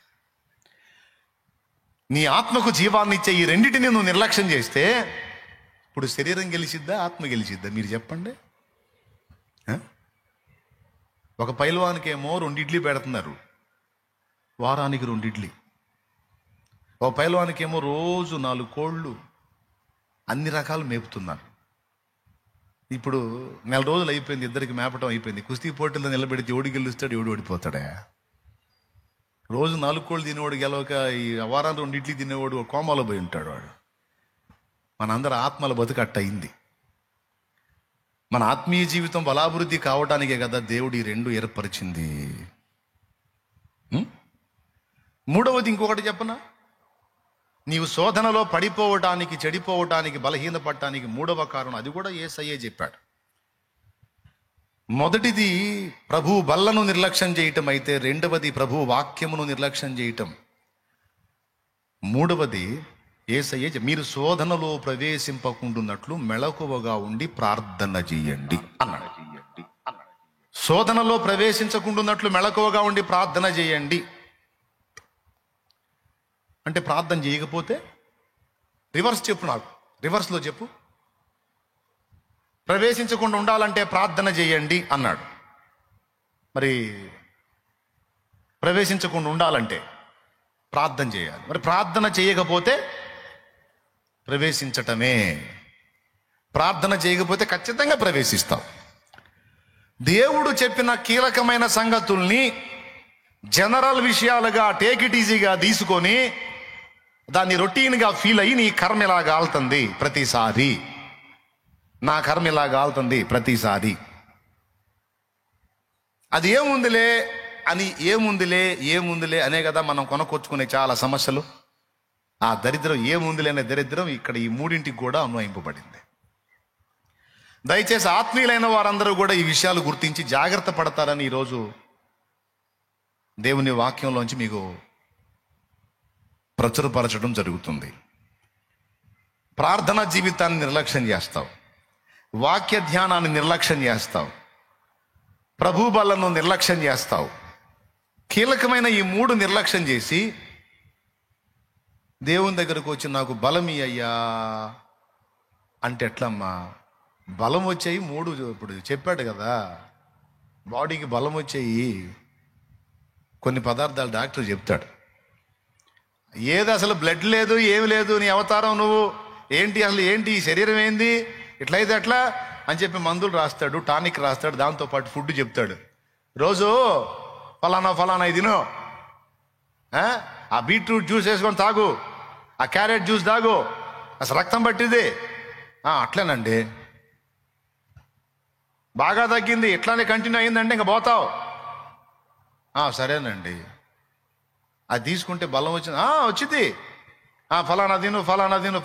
నీ ఆత్మకు జీవాన్ని ఇచ్చే ఈ రెండింటిని నువ్వు నిర్లక్ష్యం చేస్తే ఇప్పుడు శరీరం గెలిచిద్దా, ఆత్మ గెలిచిద్దా? మీరు చెప్పండి. ఒక పైల్వానికి ఏమో 2 ఇడ్లీ పెడుతున్నారు, వారానికి 2 ఇడ్లీ. ఒక పైల్వానికి ఏమో రోజు 4 కోళ్ళు, అన్ని రకాలు మేపుతున్నారు. ఇప్పుడు 4 రోజులు అయిపోయింది, ఇద్దరికి మేపటం అయిపోయింది. కుస్తీ పోటీల్లో నిలబెడితే ఎవడు గెలుస్తాడు, ఎవడు ఓడిపోతాడా? రోజు 4 కోళ్ళు తినేవాడు గెలవక ఈ వారానికి 2 ఇడ్లీ తినేవాడు కోమాలో పోయి ఉంటాడు. వాడు మనందరి ఆత్మల బతుకట్ట అయింది. మన ఆత్మీయ జీవితం బలాభివృద్ధి కావడానికే కదా దేవుడు ఈ 2 ఏర్పరిచింది. మూడవది ఇంకొకటి చెప్పనా? నీవు శోధనలో పడిపోవటానికి, చెడిపోవటానికి, బలహీనపడటానికి మూడవ కారణం, అది కూడా యేసయ్యే చెప్పాడు. మొదటిది ప్రభు బల్లను నిర్లక్ష్యం చేయటం అయితే, రెండవది ప్రభు వాక్యమును నిర్లక్ష్యం చేయటం, మూడవది యేసయ్య మీరు శోధనలో ప్రవేశింపకుండున్నట్లు మెలకువగా ఉండి ప్రార్థన చేయండి అన్నాడు. శోధనలో ప్రవేశించకుండున్నట్లు మెలకువగా ఉండి ప్రార్థన చేయండి అంటే ప్రార్థన చేయకపోతే రివర్స్ చెప్పు, నాకు రివర్స్లో చెప్పు. ప్రవేశించకుండా ఉండాలంటే ప్రార్థన చేయండి అన్నాడు. మరి ప్రవేశించకుండా ఉండాలంటే ప్రార్థన చేయాలి. మరి ప్రార్థన చేయకపోతే ప్రవేశించటమే. ప్రార్థన చేయకపోతే ఖచ్చితంగా ప్రవేశిస్తాం. దేవుడు చెప్పిన కీలకమైన సంగతుల్ని జనరల్ విషయాలుగా టేక్ ఇట్ ఈజీగా తీసుకొని దాన్ని రొటీన్గా ఫీల్ అయ్యి నీ కర్మ ఇలా కాలుతుంది ప్రతిసారి, నా కర్మ ఇలా కాలుతుంది ప్రతిసారి, అది ఏముందిలే అనే కదా మనం కొనుక్కొచ్చుకునే చాలా సమస్యలు. ఆ దరిద్రం ఏముందిలే అనే దరిద్రం ఇక్కడ ఈ మూడింటికి కూడా అన్వయింపబడింది. దయచేసి ఆత్మీయులైన వారందరూ కూడా ఈ విషయాలు గుర్తించి జాగ్రత్త పడతారని ఈరోజు దేవుని వాక్యంలోంచి మీకు ప్రచురపరచడం జరుగుతుంది. ప్రార్థనా జీవితాన్ని నిర్లక్ష్యం చేస్తావు, వాక్య ధ్యానాన్ని నిర్లక్ష్యం చేస్తావు, ప్రభు బలను నిర్లక్ష్యం చేస్తావు. కీలకమైన ఈ మూడు నిర్లక్ష్యం చేసి దేవుని దగ్గరకు వచ్చి నాకు బలం అయ్యా అంటే ఎట్లమ్మా? బలం వచ్చాయి మూడు, ఇప్పుడు చెప్పాడు కదా, బాడీకి బలం వచ్చాయి కొన్ని పదార్థాలు డాక్టర్ చెప్తాడు. ఏది అసలు బ్లడ్ లేదు, ఏమి లేదు, నీ అవతారం నువ్వు ఏంటి, అసలు ఏంటి ఈ శరీరం ఏంది, ఇట్లయితే ఎట్లా అని చెప్పి మందులు రాస్తాడు, టానిక్ రాస్తాడు, దాంతోపాటు ఫుడ్ చెప్తాడు. రోజు ఫలానా ఇది తిను, ఆ బీట్రూట్ జ్యూస్ వేసుకొని తాగు, ఆ క్యారెట్ జ్యూస్ తాగు, అసలు రక్తం పట్టింది. అట్లేనండి, బాగా తగ్గింది, ఇట్లానే కంటిన్యూ అయిందంటే ఇంకా పోతావు. సరేనండి, అది తీసుకుంటే బలం వచ్చింది, వచ్చింది, ఫలానా తిను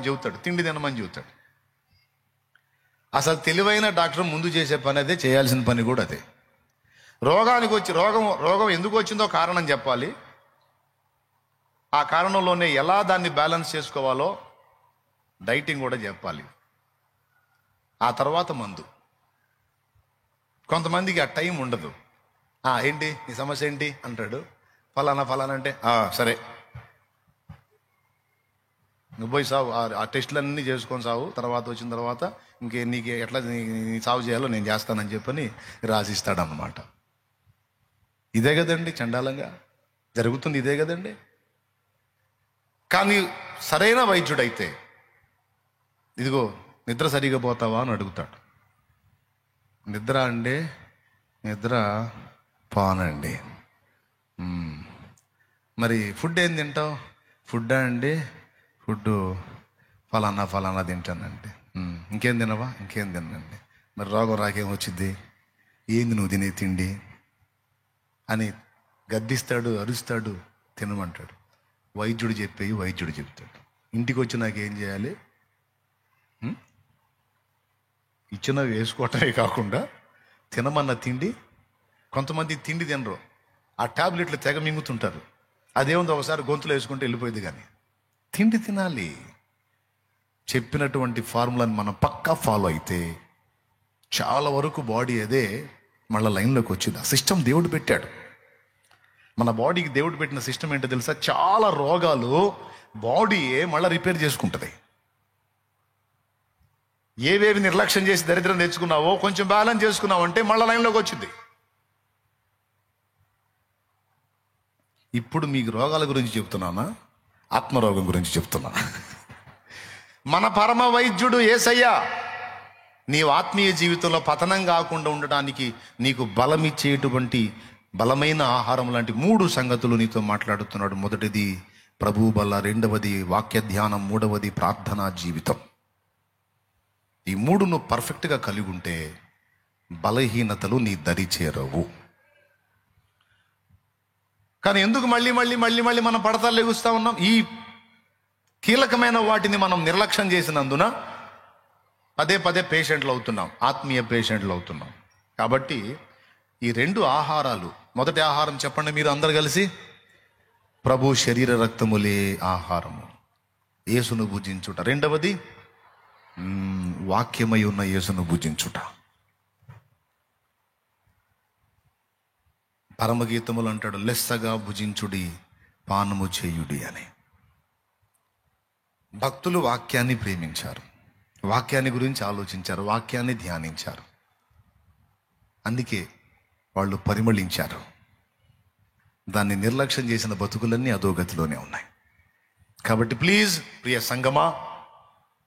చెబుతాడు, తిండి తినమని చెబుతాడు. అసలు తెలివైన డాక్టర్ ముందు చేసే పని అదే, చేయాల్సిన పని కూడా అదే. రోగానికి వచ్చి రోగం ఎందుకు వచ్చిందో కారణం చెప్పాలి, ఆ కారణంలోనే ఎలా దాన్ని బ్యాలెన్స్ చేసుకోవాలో డైటింగ్ కూడా చెప్పాలి, ఆ తర్వాత మందు. కొంతమందికి ఆ టైం ఉండదు. ఏంటి నీ సమస్య ఏంటి అంటాడు, ఫలానా అంటే సరే నువ్వు పోయి సావు, ఆ టెస్టులన్నీ చేసుకొని సావు, తర్వాత వచ్చిన తర్వాత నీకు ఎట్లా నీ సాగు చేయాలో నేను చేస్తానని చెప్పని రాసిస్తాడన్నమాట. ఇదే కదండి చండాలంగా జరుగుతుంది, ఇదే కదండి. కానీ సరైన వైద్యుడైతే ఇదిగో నిద్ర సరిగా పోతావా అని అడుగుతాడు. నిద్ర పానండి. మరి ఫుడ్ ఏం తింటావు? ఫుడ్ ఫలానా తింటానండి. ఇంకేం తినవా? ఇంకేం తినండి. మరి రోగం రాకేం వచ్చింది? ఏంది నువ్వు తినే తిండి అని గద్దిస్తాడు, అరుస్తాడు, తినమంటాడు. వైద్యుడు చెప్తాడు. ఇంటికి వచ్చి నాకేం చేయాలి? ఇచ్చినవి వేసుకోవటమే కాకుండా తినమన్న తిండి, కొంతమంది తిండి తినరు, ఆ టాబ్లెట్లు తెగ మింగుతుంటారు. అదేముంది, ఒకసారి గొంతులో వేసుకుంటే వెళ్ళిపోయింది. కానీ తిండి తినాలి. చెప్పినటువంటి ఫార్ములాని మనం పక్కా ఫాలో అయితే చాలా వరకు బాడీ అదే మళ్ళీ లైన్లోకి వచ్చింది. ఆ సిస్టమ్ దేవుడు పెట్టాడు. మన బాడీకి దేవుడు పెట్టిన సిస్టమ్ ఏంటో తెలుసా? చాలా రోగాలు బాడీయే మళ్ళీ రిపేర్ చేసుకుంటుంది. ఏవేవి నిర్లక్ష్యం చేసి దరిద్రం తెచ్చుకున్నావో కొంచెం బ్యాలెన్స్ చేసుకున్నావు అంటే మళ్ళీ లైన్లోకి వచ్చింది. ఇప్పుడు మీకు రోగాల గురించి చెప్తున్నానా, ఆత్మరోగం గురించి చెప్తున్నా? మన పరమ వైద్యుడు యేసయ్య నీవు ఆత్మీయ జీవితంలో పతనం కాకుండా ఉండడానికి నీకు బలమిచ్చేటువంటి బలమైన ఆహారం లాంటి 3 సంగతులు నీతో మాట్లాడుతున్నాడు. మొదటిది ప్రభు బల, రెండవది వాక్య ధ్యానం, మూడవది ప్రార్థనా జీవితం. ఈ 3 నువ్వు పర్ఫెక్ట్గా కలిగి ఉంటే బలహీనతలు నీ దరి చేరవు. కానీ ఎందుకు మళ్ళీ మనం పడతాలు లెగుస్తూ ఉన్నాం? ఈ కీలకమైన వాటిని మనం నిర్లక్ష్యం చేసినందున పదే పేషెంట్లు అవుతున్నాం, ఆత్మీయ పేషెంట్లు అవుతున్నాం. కాబట్టి ఈ 2 ఆహారాలు, మొదటి ఆహారం చెప్పండి మీరు అందరు కలిసి, ప్రభు శరీర రక్తములే ఆహారము. యేసును భుజించుట. రెండవది వాక్యమై ఉన్న యేసును భుజించుట. పరమగీతములు అంటాడు, లెస్సగా భుజించుడి, పానము చేయుడి అని. భక్తులు వాక్యాన్ని ప్రేమించారు, వాక్యాన్ని గురించి ఆలోచించారు, వాక్యాన్ని ధ్యానించారు. అందుకే వాళ్ళు పరిమళించారు. దాన్ని నిర్లక్ష్యం చేసిన బతుకులన్నీ అధోగతిలోనే ఉన్నాయి. కాబట్టి ప్లీజ్ ప్రియ సంగమా,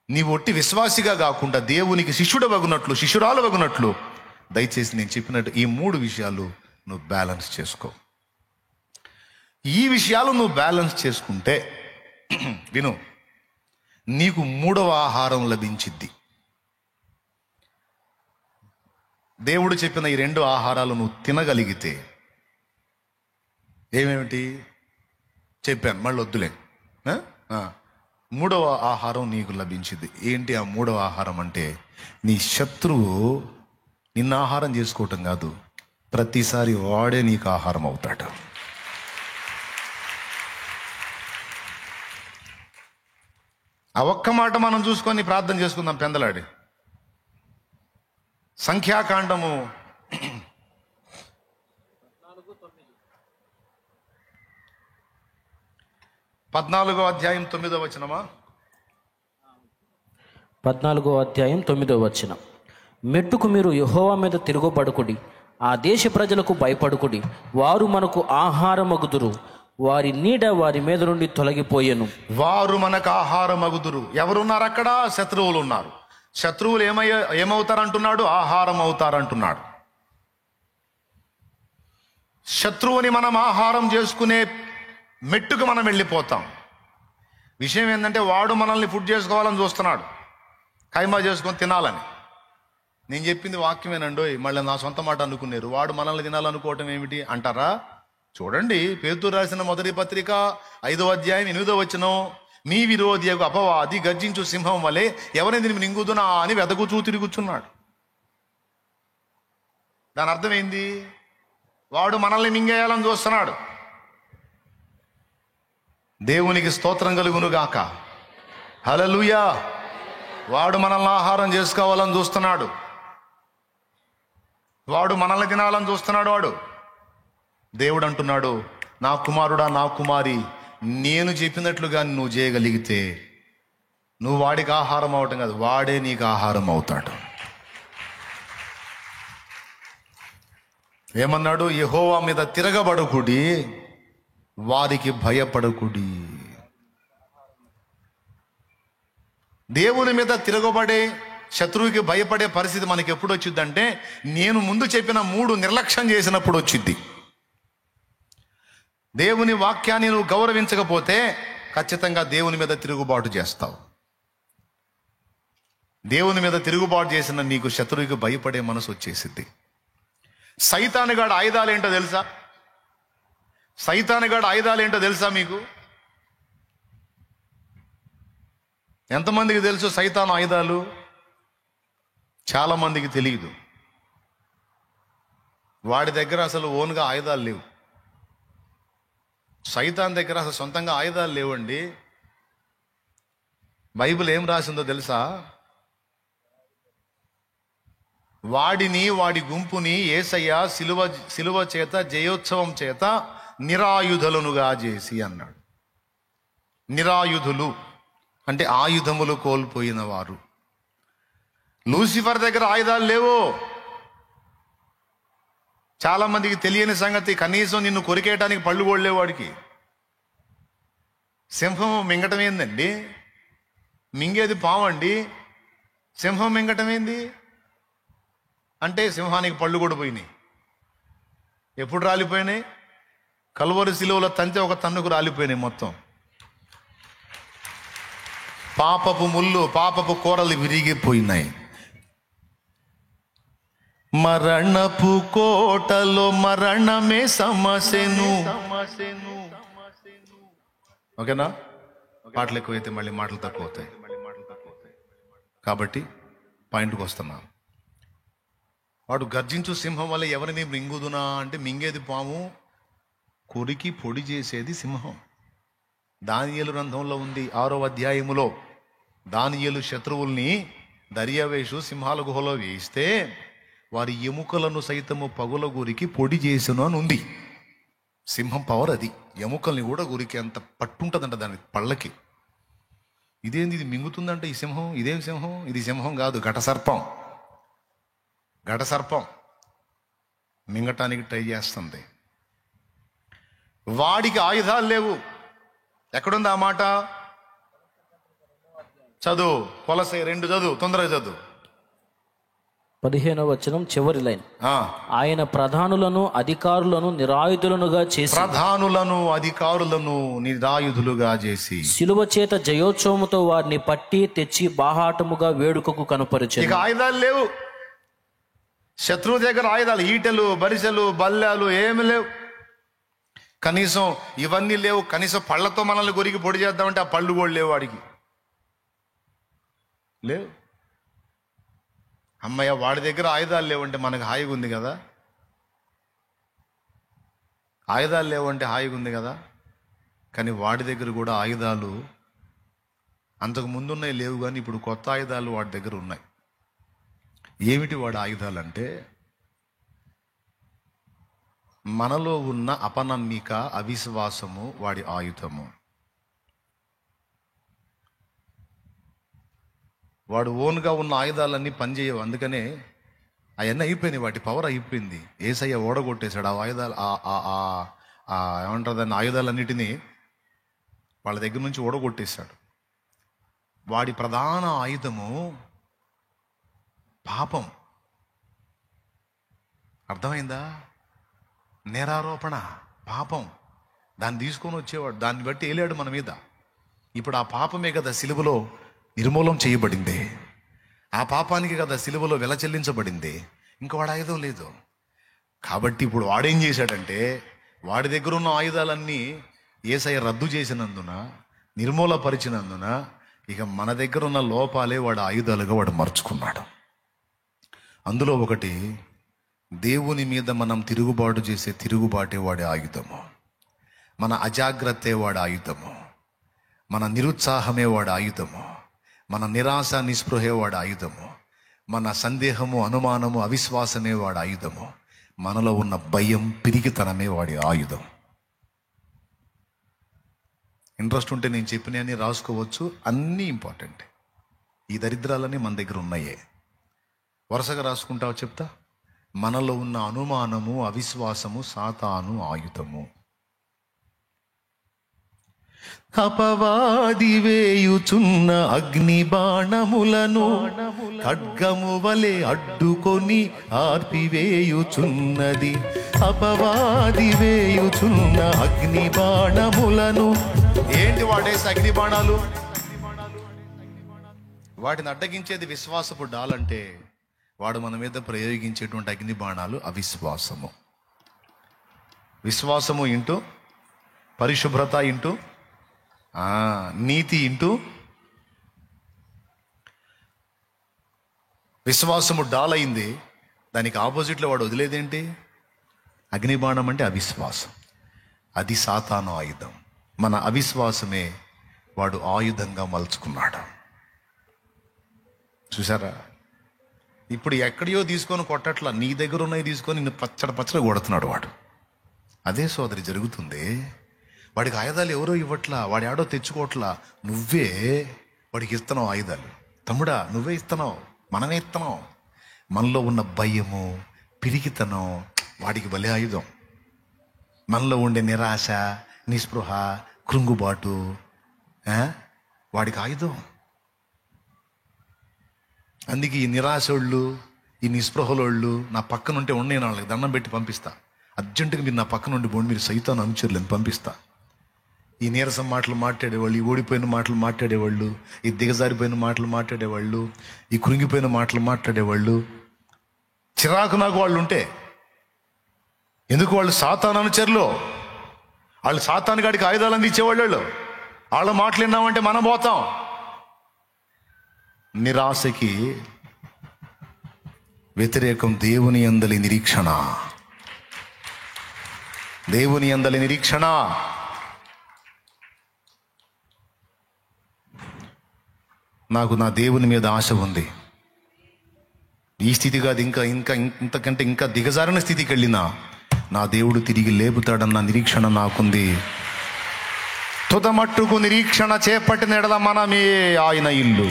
నీవు ఒట్టి విశ్వాసిగా కాకుండా దేవునికి శిష్యుడవగునట్లు, శిష్యురాలవగునట్లు దయచేసి నేను చెప్పినట్టు ఈ 3 విషయాలు నువ్వు బ్యాలెన్స్ చేసుకో. ఈ విషయాలు నువ్వు బ్యాలెన్స్ చేసుకుంటే విను, నీకు 3వ ఆహారం లభించిద్ది. దేవుడు చెప్పిన ఈ 2 ఆహారాలు నువ్వు తినగలిగితే, ఏమేమిటి చెప్పాను, మళ్ళీ వద్దులే. 3వ ఆహారం నీకు లభించింది. ఏంటి ఆ 3వ ఆహారం అంటే, నీ శత్రువు నిన్న ఆహారం చేసుకోవటం కాదు, ప్రతిసారి వాడే నీకు ఆహారం అవుతాడు. ఆ ఒక్క మాట మనం చూసుకొని ప్రార్థన చేసుకుందాం పెందలాడి. సంఖ్యాకాండము 14వ అధ్యాయం 9వ వచనమా? 14వ అధ్యాయం 9వ వచనం. మెట్టుకు మీరు యెహోవా మీద తిరుగుబడుకుడి, ఆ దేశ ప్రజలకు భయపడుకుడి, వారు మనకు ఆహారమగుదురు, వారి నీడ వారి మీద నుండి తొలగిపోయెను. వారు మనకు ఆహారమగుదురు. ఎవరున్నారు అక్కడ? శత్రువులు ఉన్నారు. శత్రువులు ఏమవుతారంటున్నాడు? ఆహారం అవుతారంటున్నాడు. శత్రువుని మనం ఆహారం చేసుకునే మెట్టుకు మనం వెళ్ళిపోతాం. విషయం ఏంటంటే, వాడు మనల్ని ఫుడ్ చేసుకోవాలని చూస్తున్నాడు, ఖైమా చేసుకొని తినాలని. నేను చెప్పింది వాక్యమేనండో, మళ్ళీ నా సొంత మాట అనుకున్నారు. వాడు మనల్ని తినాలనుకోవటం ఏమిటి అంటారా? చూడండి, పేతురు రాసిన మొదటి పత్రిక 5వ అధ్యాయం 8వ వచనం. మీ విరోధి అపవాది గర్జించు సింహం వలె ఎవరిని మింగుదునా అని వెదకుచూ తిరుగుచున్నాడు. దాని అర్థం ఏంది? వాడు మనల్ని మింగేయాలని చూస్తున్నాడు. దేవునికి స్తోత్రం కలుగును గాక. హల్లెలూయా. వాడు మనల్ని ఆహారం చేసుకోవాలని చూస్తున్నాడు, వాడు మనల్ని తినాలని చూస్తున్నాడు. వాడు దేవుడు అంటున్నాడు, నా కుమారుడా, నా కుమారి, నేను చెప్పినట్లుగా నువ్వు చేయగలిగితే నువ్వు వాడికి ఆహారం అవటం కాదు, వాడే నీకు ఆహారం అవుతాడు. ఏమన్నాడు? యెహోవా మీద తిరగబడకుడి, వారికి భయపడకుడి. దేవుని మీద తిరగబడే, శత్రువుకి భయపడే పరిస్థితి మనకి ఎప్పుడు వచ్చిందంటే, నేను ముందు చెప్పిన 3 నిర్లక్ష్యం చేసినప్పుడు వచ్చింది. దేవుని వాక్యాన్ని నువ్వు గౌరవించకపోతే ఖచ్చితంగా దేవుని మీద తిరుగుబాటు చేస్తావు. దేవుని మీద తిరుగుబాటు చేసిన నీకు శత్రువుకి భయపడే మనసు వచ్చేసింది. సైతానుగాడు ఆయుధాలు ఏంటో తెలుసా? సైతానుగాడు ఆయుధాలు ఏంటో తెలుసా మీకు? ఎంతమందికి తెలుసు సైతాను ఆయుధాలు? చాలా మందికి తెలియదు. వాడి దగ్గర అసలు ఓన్గా ఆయుధాలు లేవు. సైతాన్ దగ్గర అసలు సొంతంగా ఆయుధాలు లేవండి. బైబిల్ ఏం రాసిందో తెలుసా? వాడిని, వాడి గుంపుని యేసయ్య సిలువ చేత, జయోత్సవం చేత నిరాయుధులనుగా చేసి అన్నాడు. నిరాయుధులు అంటే ఆయుధములు కోల్పోయిన వారు. లూసిఫర్ దగ్గర ఆయుధాలు లేవు. చాలా మందికి తెలియని సంగతి, కనీసం నిన్ను కొరికేయటానికి పళ్ళు కూడా లేవు వాడికి. సింహం మింగటం ఏందండి? మింగేది పావండి. సింహం మింగటం ఏంది అంటే, సింహానికి పళ్ళు కూడా పోయినాయి. ఎప్పుడు రాలిపోయినాయి? కల్వరి శిలువలో తంతే ఒక తన్నుకు రాలిపోయినాయి మొత్తం. పాపపు ముళ్ళు, పాపపు కూరలు విరిగిపోయినాయి. మరణపు కోటలో మరణమే సమసెను. ఓకేనా? పాటలు ఎక్కువైతే మళ్ళీ మాటలు తక్కువ అవుతాయి. కాబట్టి పాయింట్కి వస్తున్నా. వాడు గర్జించు సింహం వల్ల ఎవరిని మింగుదునా అంటే, మింగేది పాము, కొరికి పొడి చేసేది సింహం. దానియేలు గ్రంథంలో ఉంది 6వ అధ్యాయములో. దానియేలు శత్రువుల్ని దర్యావేషు సింహాల గుహలో వేయిస్తే వారి ఎముకలను సైతము పగులగూరికి పొడి చేసెను అని ఉంది. సింహం పవర్ అది. ఎముకల్ని కూడా గురికి అంత పట్టుంటుందంట దాని పళ్ళకి. ఇదేంది, ఇది మింగుతుందంట ఈ సింహం. ఇదేం సింహం? ఇది సింహం కాదు, ఘటసర్పం. ఘటసర్పం మింగటానికి ట్రై చేస్తుంది. వాడికి ఆయుధాలు లేవు. ఎక్కడుంది ఆ మాట? చదువు, కొలసై 2 చదువు, తొందరగా చదువు. 15వ వచనం చివరి లైన్. ఆయన ప్రధానులను అధికారులను నిరాయుధులనుగా చేసి, ప్రధానులను అధికారులను నిరాయుధులుగా చేసి శిలువ చేత జయోత్సవముతో వారిని పట్టి తెచ్చి బాహాటముగా వేడుకకు కనుపరిచెను. ఇక ఆయుధాలు లేవు. శత్రువు దగ్గర ఆయుధాలు, ఈటెలు, బరిసెలు, బల్లాలు ఏమి లేవు. కనీసం ఇవన్నీ లేవు. కనీసం పళ్ళతో మనల్ని కొరికి పొడి చేద్దామంటే ఆ పళ్ళు కూడా లేవు వాడికి. లేవు. అమ్మయ్య, వాడి దగ్గర ఆయుధాలు లేవంటే మనకు హాయిగా ఉంది కదా. ఆయుధాలు లేవంటే హాయిగా ఉంది కదా. కానీ వాడి దగ్గర కూడా ఆయుధాలు అంతకు ముందున్నాయి లేవు, కానీ ఇప్పుడు కొత్త ఆయుధాలు వాడి దగ్గర ఉన్నాయి. ఏమిటి వాడి ఆయుధాలు అంటే, మనలో ఉన్న అపనమ్మిక, అవిశ్వాసము వాడి ఆయుధము. వాడు ఓన్గా ఉన్న ఆయుధాలన్నీ పనిచేయవు. అందుకనే అవన్నీ అయిపోయినాయి, వాటి పవర్ అయిపోయింది. యేసయ్య ఓడగొట్టేశాడు ఆ ఆయుధాలు. ఏమంటారు దాన్ని, ఆయుధాలన్నిటినీ వాళ్ళ దగ్గర నుంచి ఓడగొట్టేశాడు. వాడి ప్రధాన ఆయుధము పాపం. అర్థమైందా? నేరారోపణ, పాపం. దాన్ని తీసుకొని వచ్చేవాడు, దాన్ని బట్టి ఏలాడు మన మీద. ఇప్పుడు ఆ పాపమే కదా సిలువలో నిర్మూలం చేయబడింది. ఆ పాపానికి కదా సిలువలో వెల చెల్లించబడింది. ఇంకా వాడు ఆయుధం లేదు. కాబట్టి ఇప్పుడు వాడేం చేశాడంటే, వాడి దగ్గర ఉన్న ఆయుధాలన్నీ యేసయ్య రద్దు చేసినందున, నిర్మూలపరిచినందున, ఇక మన దగ్గర ఉన్న లోపాలే వాడు ఆయుధాలుగా వాడు మర్చుకున్నాడు. అందులో ఒకటి, దేవుని మీద మనం తిరుగుబాటు చేసే తిరుగుబాటే వాడి ఆయుధము. మన అజాగ్రత్తే వాడి ఆయుధము. మన నిరుత్సాహమే వాడి ఆయుధము. మన నిరాశ, నిస్పృహే వాడి ఆయుధము. మన సందేహము, అనుమానము, అవిశ్వాసమే వాడి ఆయుధము. మనలో ఉన్న భయం, పిరికితనమే వాడి ఆయుధం. ఇంట్రెస్ట్ ఉంటే నేను చెప్పినవన్నీ రాసుకోవచ్చు, అన్నీ ఇంపార్టెంట్. ఈ దరిద్రాలన్నీ మన దగ్గర ఉన్నాయే. వరుసగా రాసుకుంటావు చెప్తా. మనలో ఉన్న అనుమానము, అవిశ్వాసము సాతాను ఆయుధము. అపవాది వేయుచున్న అగ్ని బాణములను ఖడ్గము వలె అడ్డుకొని ఆర్పివేయుచున్నది. అపవాది వేయుచున్న అగ్ని బాణములను. ఏంటి వాడేసి అగ్ని బాణాలు? వాటిని అడ్డగించేది విశ్వాసపు డాలంటే, వాడు మన మీద ప్రయోగించేటువంటి అగ్ని బాణాలు అవిశ్వాసము. విశ్వాసము ఇంటూ పరిశుభ్రత, ఇంటూ నీతి, ఇంటూ విశ్వాసము డాలైంది. దానికి ఆపోజిట్లో వాడు వదిలేదేంటి? అగ్నిబాణం అంటే అవిశ్వాసం. అది సాతాను ఆయుధం. మన అవిశ్వాసమే వాడు ఆయుధంగా మలుచుకున్నాడు. చూసారా? ఇప్పుడు ఎక్కడియో తీసుకొని కొట్టట్లా, నీ దగ్గర ఉన్నవి తీసుకొని నిన్ను పచ్చడి కొడుతున్నాడు వాడు. అదే సోదరి జరుగుతుంది. వాడికి ఆయుధాలు ఎవరో ఇవ్వట్లా, వాడి ఆడో తెచ్చుకోవట్లా, నువ్వే వాడికి ఇస్తున్నావు ఆయుధాలు. తమ్ముడా, నువ్వే ఇస్తున్నావు, మనమే ఇస్తున్నావు. మనలో ఉన్న భయము, పిరికితనం వాడికి బలే ఆయుధం. మనలో ఉండే నిరాశ, నిస్పృహ, కృంగుబాటు వాడికి ఆయుధం. అందుకే ఈ నిరాశోళ్ళు, ఈ నిస్పృహలోళ్ళు నా పక్కన ఉంటే నేను వాళ్ళకి దండం పెట్టి పంపిస్తా. అర్జెంటుగా మీరు నా పక్కన ఉండి పోండి, మీరు సైతాను అనుచరులను పంపిస్తా. ఈ నీరసం మాటలు మాట్లాడేవాళ్ళు, ఈ ఓడిపోయిన మాటలు మాట్లాడేవాళ్ళు, ఈ దిగజారిపోయిన మాటలు మాట్లాడేవాళ్ళు, ఈ కృంగిపోయిన మాటలు మాట్లాడేవాళ్ళు, చిరాకు నాకు వాళ్ళు ఉంటే. ఎందుకు? వాళ్ళు సాతాను అనుచరులు. వాళ్ళు సాతాను గాడికి ఆయుధాలు అందించేవాళ్ళు. వాళ్ళ మాటలు విన్నామంటే మనం పోతాం. నిరాశకి వ్యతిరేకం దేవుని యందలి నిరీక్షణ. దేవుని యందలి నిరీక్షణ. నాకు నా దేవుని మీద ఆశ ఉంది. ఈ స్థితి కాదు, ఇంకా ఇంకా ఇంతకంటే ఇంకా దిగజారిన స్థితికి వెళ్ళినా నా దేవుడు తిరిగి లేపుతాడన్న నిరీక్షణ నాకుంది. తుదమట్టుకు నిరీక్షణ చేపట్టిన ఎడల మనమే ఆయన ఇల్లు.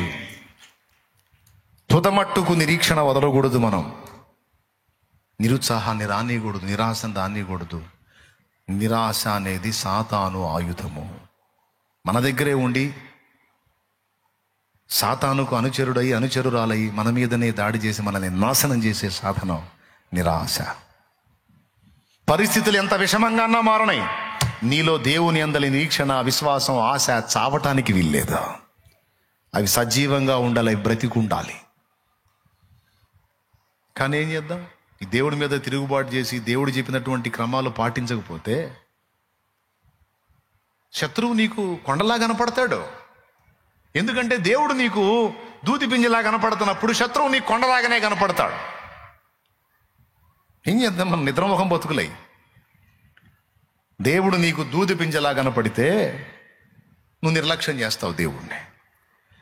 తుదమట్టుకు నిరీక్షణ వదలకూడదు. మనం నిరుత్సాహాన్ని రానియకూడదు, నిరాశను రానియకూడదు. నిరాశ అనేది సాతాను ఆయుధము. మన దగ్గరే ఉండి సాతానుకు అనుచరుడై అనుచరురాలై మన మీదనే దాడి చేసి మనల్ని నాశనం చేసే సాధనం నిరాశ. పరిస్థితులు ఎంత విషమంగాన్నా మారనాయి, నీలో దేవుని అందలి నిరీక్షణ, విశ్వాసం, ఆశ చావటానికి వీల్లేదు. అవి సజీవంగా ఉండాలి, అవి బ్రతికుండాలి. కానీ ఏం చేద్దాం? ఈ దేవుడి మీద తిరుగుబాటు చేసి దేవుడు చెప్పినటువంటి క్రమాలు పాటించకపోతే శత్రువు నీకు కొండలా కనపడతాడు. ఎందుకంటే దేవుడు నీకు దూది పింజలా కనపడుతున్నప్పుడు శత్రువు నీకు కొండలాగానే కనపడతాడు. ఏం చేద్దాం? మనం నిద్రముఖం బతుకులై. దేవుడు నీకు దూది పింజలా కనపడితే నువ్వు నిర్లక్ష్యం చేస్తావు దేవుణ్ణి.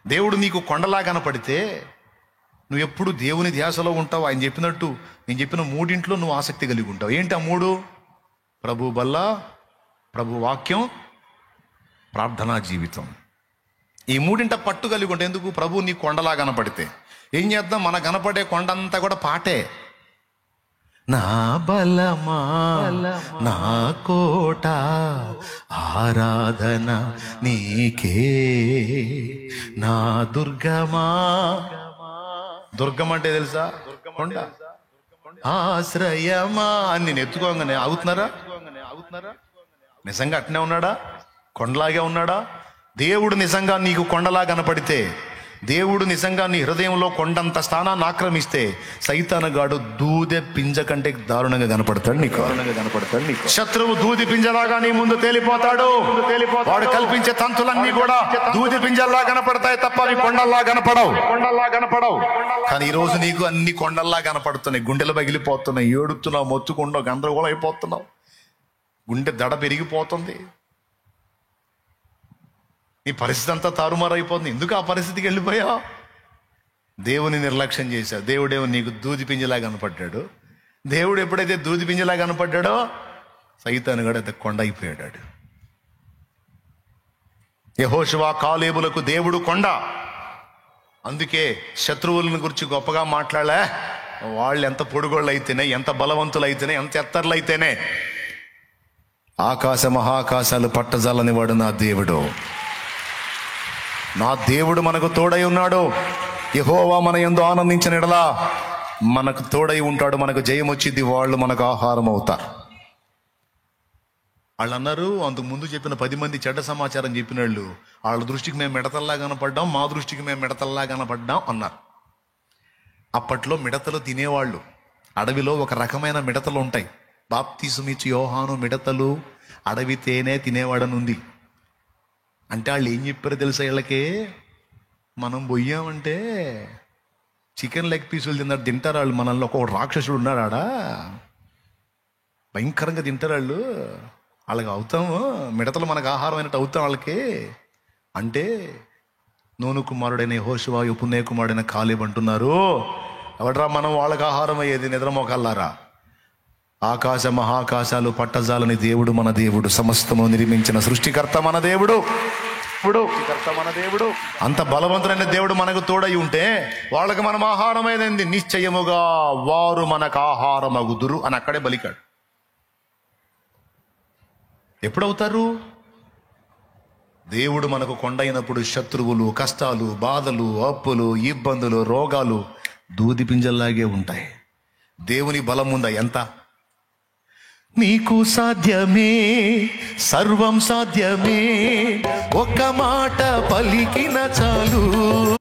దేవుడు నీకు కొండలా కనపడితే నువ్వు ఎప్పుడు దేవుని ధ్యాసలో ఉంటావు. ఆయన చెప్పినట్టు, నేను చెప్పిన మూడింట్లో నువ్వు ఆసక్తి కలిగి ఉంటావు. ఏంటి ఆ మూడు? ప్రభు బల్ల, ప్రభు వాక్యం, ప్రార్థనా జీవితం. ఈ మూడింట పట్టు కలిగి ఉంటావు. ఎందుకు? ప్రభు నీ కొండలా కనపడితే. ఏం చేద్దాం? మన కనపడే కొండంతా కూడా పాటే. నా బలమా, నా కోట, ఆరాధన నీకే, నా దుర్గమా. దుర్గం అంటే తెలుసా? కొండ. ఆశ్రయమా అని నేను ఎత్తుకోగానే ఆగుతున్నారా? నిజంగా అట్నే ఉన్నాడా? కొండలాగే ఉన్నాడా? దేవుడు నిజంగా నీకు కొండలా కనపడితే, దేవుడు నిజంగా నీ హృదయంలో కొండంత స్థానాన్ని ఆక్రమిస్తే, సైతానగాడు దూదె పింజ కంటే దారుణంగా కనపడతాడు నీకు. శత్రువు దూది పింజలాగా నీ ముందు తేలిపోతాడు. వాడు కల్పించే తంతులన్నీ కూడా దూది పింజల్లా కనపడతాయి తప్ప అవి కొండల్లా కనపడవు. కానీ ఈ రోజు నీకు అన్ని కొండల్లా కనపడుతున్నాయి. గుండెలు పగిలిపోతున్నాయి, ఏడుతున్నావు, మొత్తుకుంటావు, గందరగోళం అయిపోతున్నావు, గుండె దడ పెరిగిపోతుంది, నీ పరిస్థితి అంతా తారుమారైపోతుంది. ఎందుకు ఆ పరిస్థితికి వెళ్ళిపోయావు? దేవుని నిర్లక్ష్యం చేశావు. దేవుడేమో నీకు దూది పింజలా కనపడ్డాడు. దేవుడు ఎప్పుడైతే దూది పింజలా కనపడ్డాడో సైతానుగాడు అయితే కొండ అయిపోయాడు. యెహోషువ, కాలేబులకు దేవుడు కొండ. అందుకే శత్రువులను గురించి గొప్పగా మాట్లాడలే. వాళ్ళు ఎంత పొడుగోళ్ళు అయితేనే, ఎంత బలవంతులు అయితేనే, ఎంత ఎత్తర్లు అయితేనే, ఆకాశ మహాకాశాలు పట్టజాలని వాడు నా దేవుడు. నా దేవుడు మనకు తోడై ఉన్నాడు. యెహోవా మన యందు ఆనందించిన ఎడల మనకు తోడై ఉంటాడు. మనకు జయం వచ్చింది, వాళ్ళు మనకు ఆహారం అవుతారు. వాళ్ళు అన్నారు, అంతకు ముందు చెప్పిన 10 మంది చెడ్డ సమాచారం చెప్పిన వాళ్ళు, వాళ్ళ దృష్టికి మేము మిడతల్లా కనపడ్డాం, మా దృష్టికి మేము మిడతల్లా కనపడ్డాం అన్నారు. అప్పట్లో మిడతలు తినేవాళ్ళు. అడవిలో ఒక రకమైన మిడతలు ఉంటాయి. బాప్తిసమిచ్చి యోహాను మిడతలు అడవి తేనె తినేవాడని ఉంది. అంటే వాళ్ళు ఏం చెప్పారో తెలుసా? వీళ్ళకి మనం పోయామంటే చికెన్ లెగ్ పీసులు తింటారు వాళ్ళు. మనల్ని ఒక రాక్షసుడు ఉన్నాడు ఆడ, భయంకరంగా తింటారు వాళ్ళు. వాళ్ళకి అవుతాము, మిడతలు మనకు ఆహారం అయినట్టు అవుతాం వాళ్ళకి. అంటే నూను కుమారుడైన యెహోషువ, యెఫున్నె కుమారుడైన కాలేబు అంటున్నారు, ఎవడరా మనం వాళ్ళకి ఆహారం అయ్యేది? నిద్రమోకల్లారా. ఆకాశ మహాకాశాలు పట్టజాలని దేవుడు మన దేవుడు. సమస్తము నిర్మించిన సృష్టికర్త మన దేవుడు. అంత బలవంతుడైన దేవుడు మనకు తోడై ఉంటే వాళ్ళకి మనం ఆహారమైనది. నిశ్చయముగా వారు మనకు ఆహారమగుదురు అని అక్కడే బలికాడు. ఎప్పుడవుతారు? దేవుడు మనకు కొండైనప్పుడు శత్రువులు, కష్టాలు, బాధలు, అప్పులు, ఇబ్బందులు, రోగాలు దూది పింజల్లాగే ఉంటాయి. దేవుని బలం ఉందా? ఎంత? నీకు సాధ్యమే, సర్వం సాధ్యమే, ఒక్క మాట పలికిన చాలు.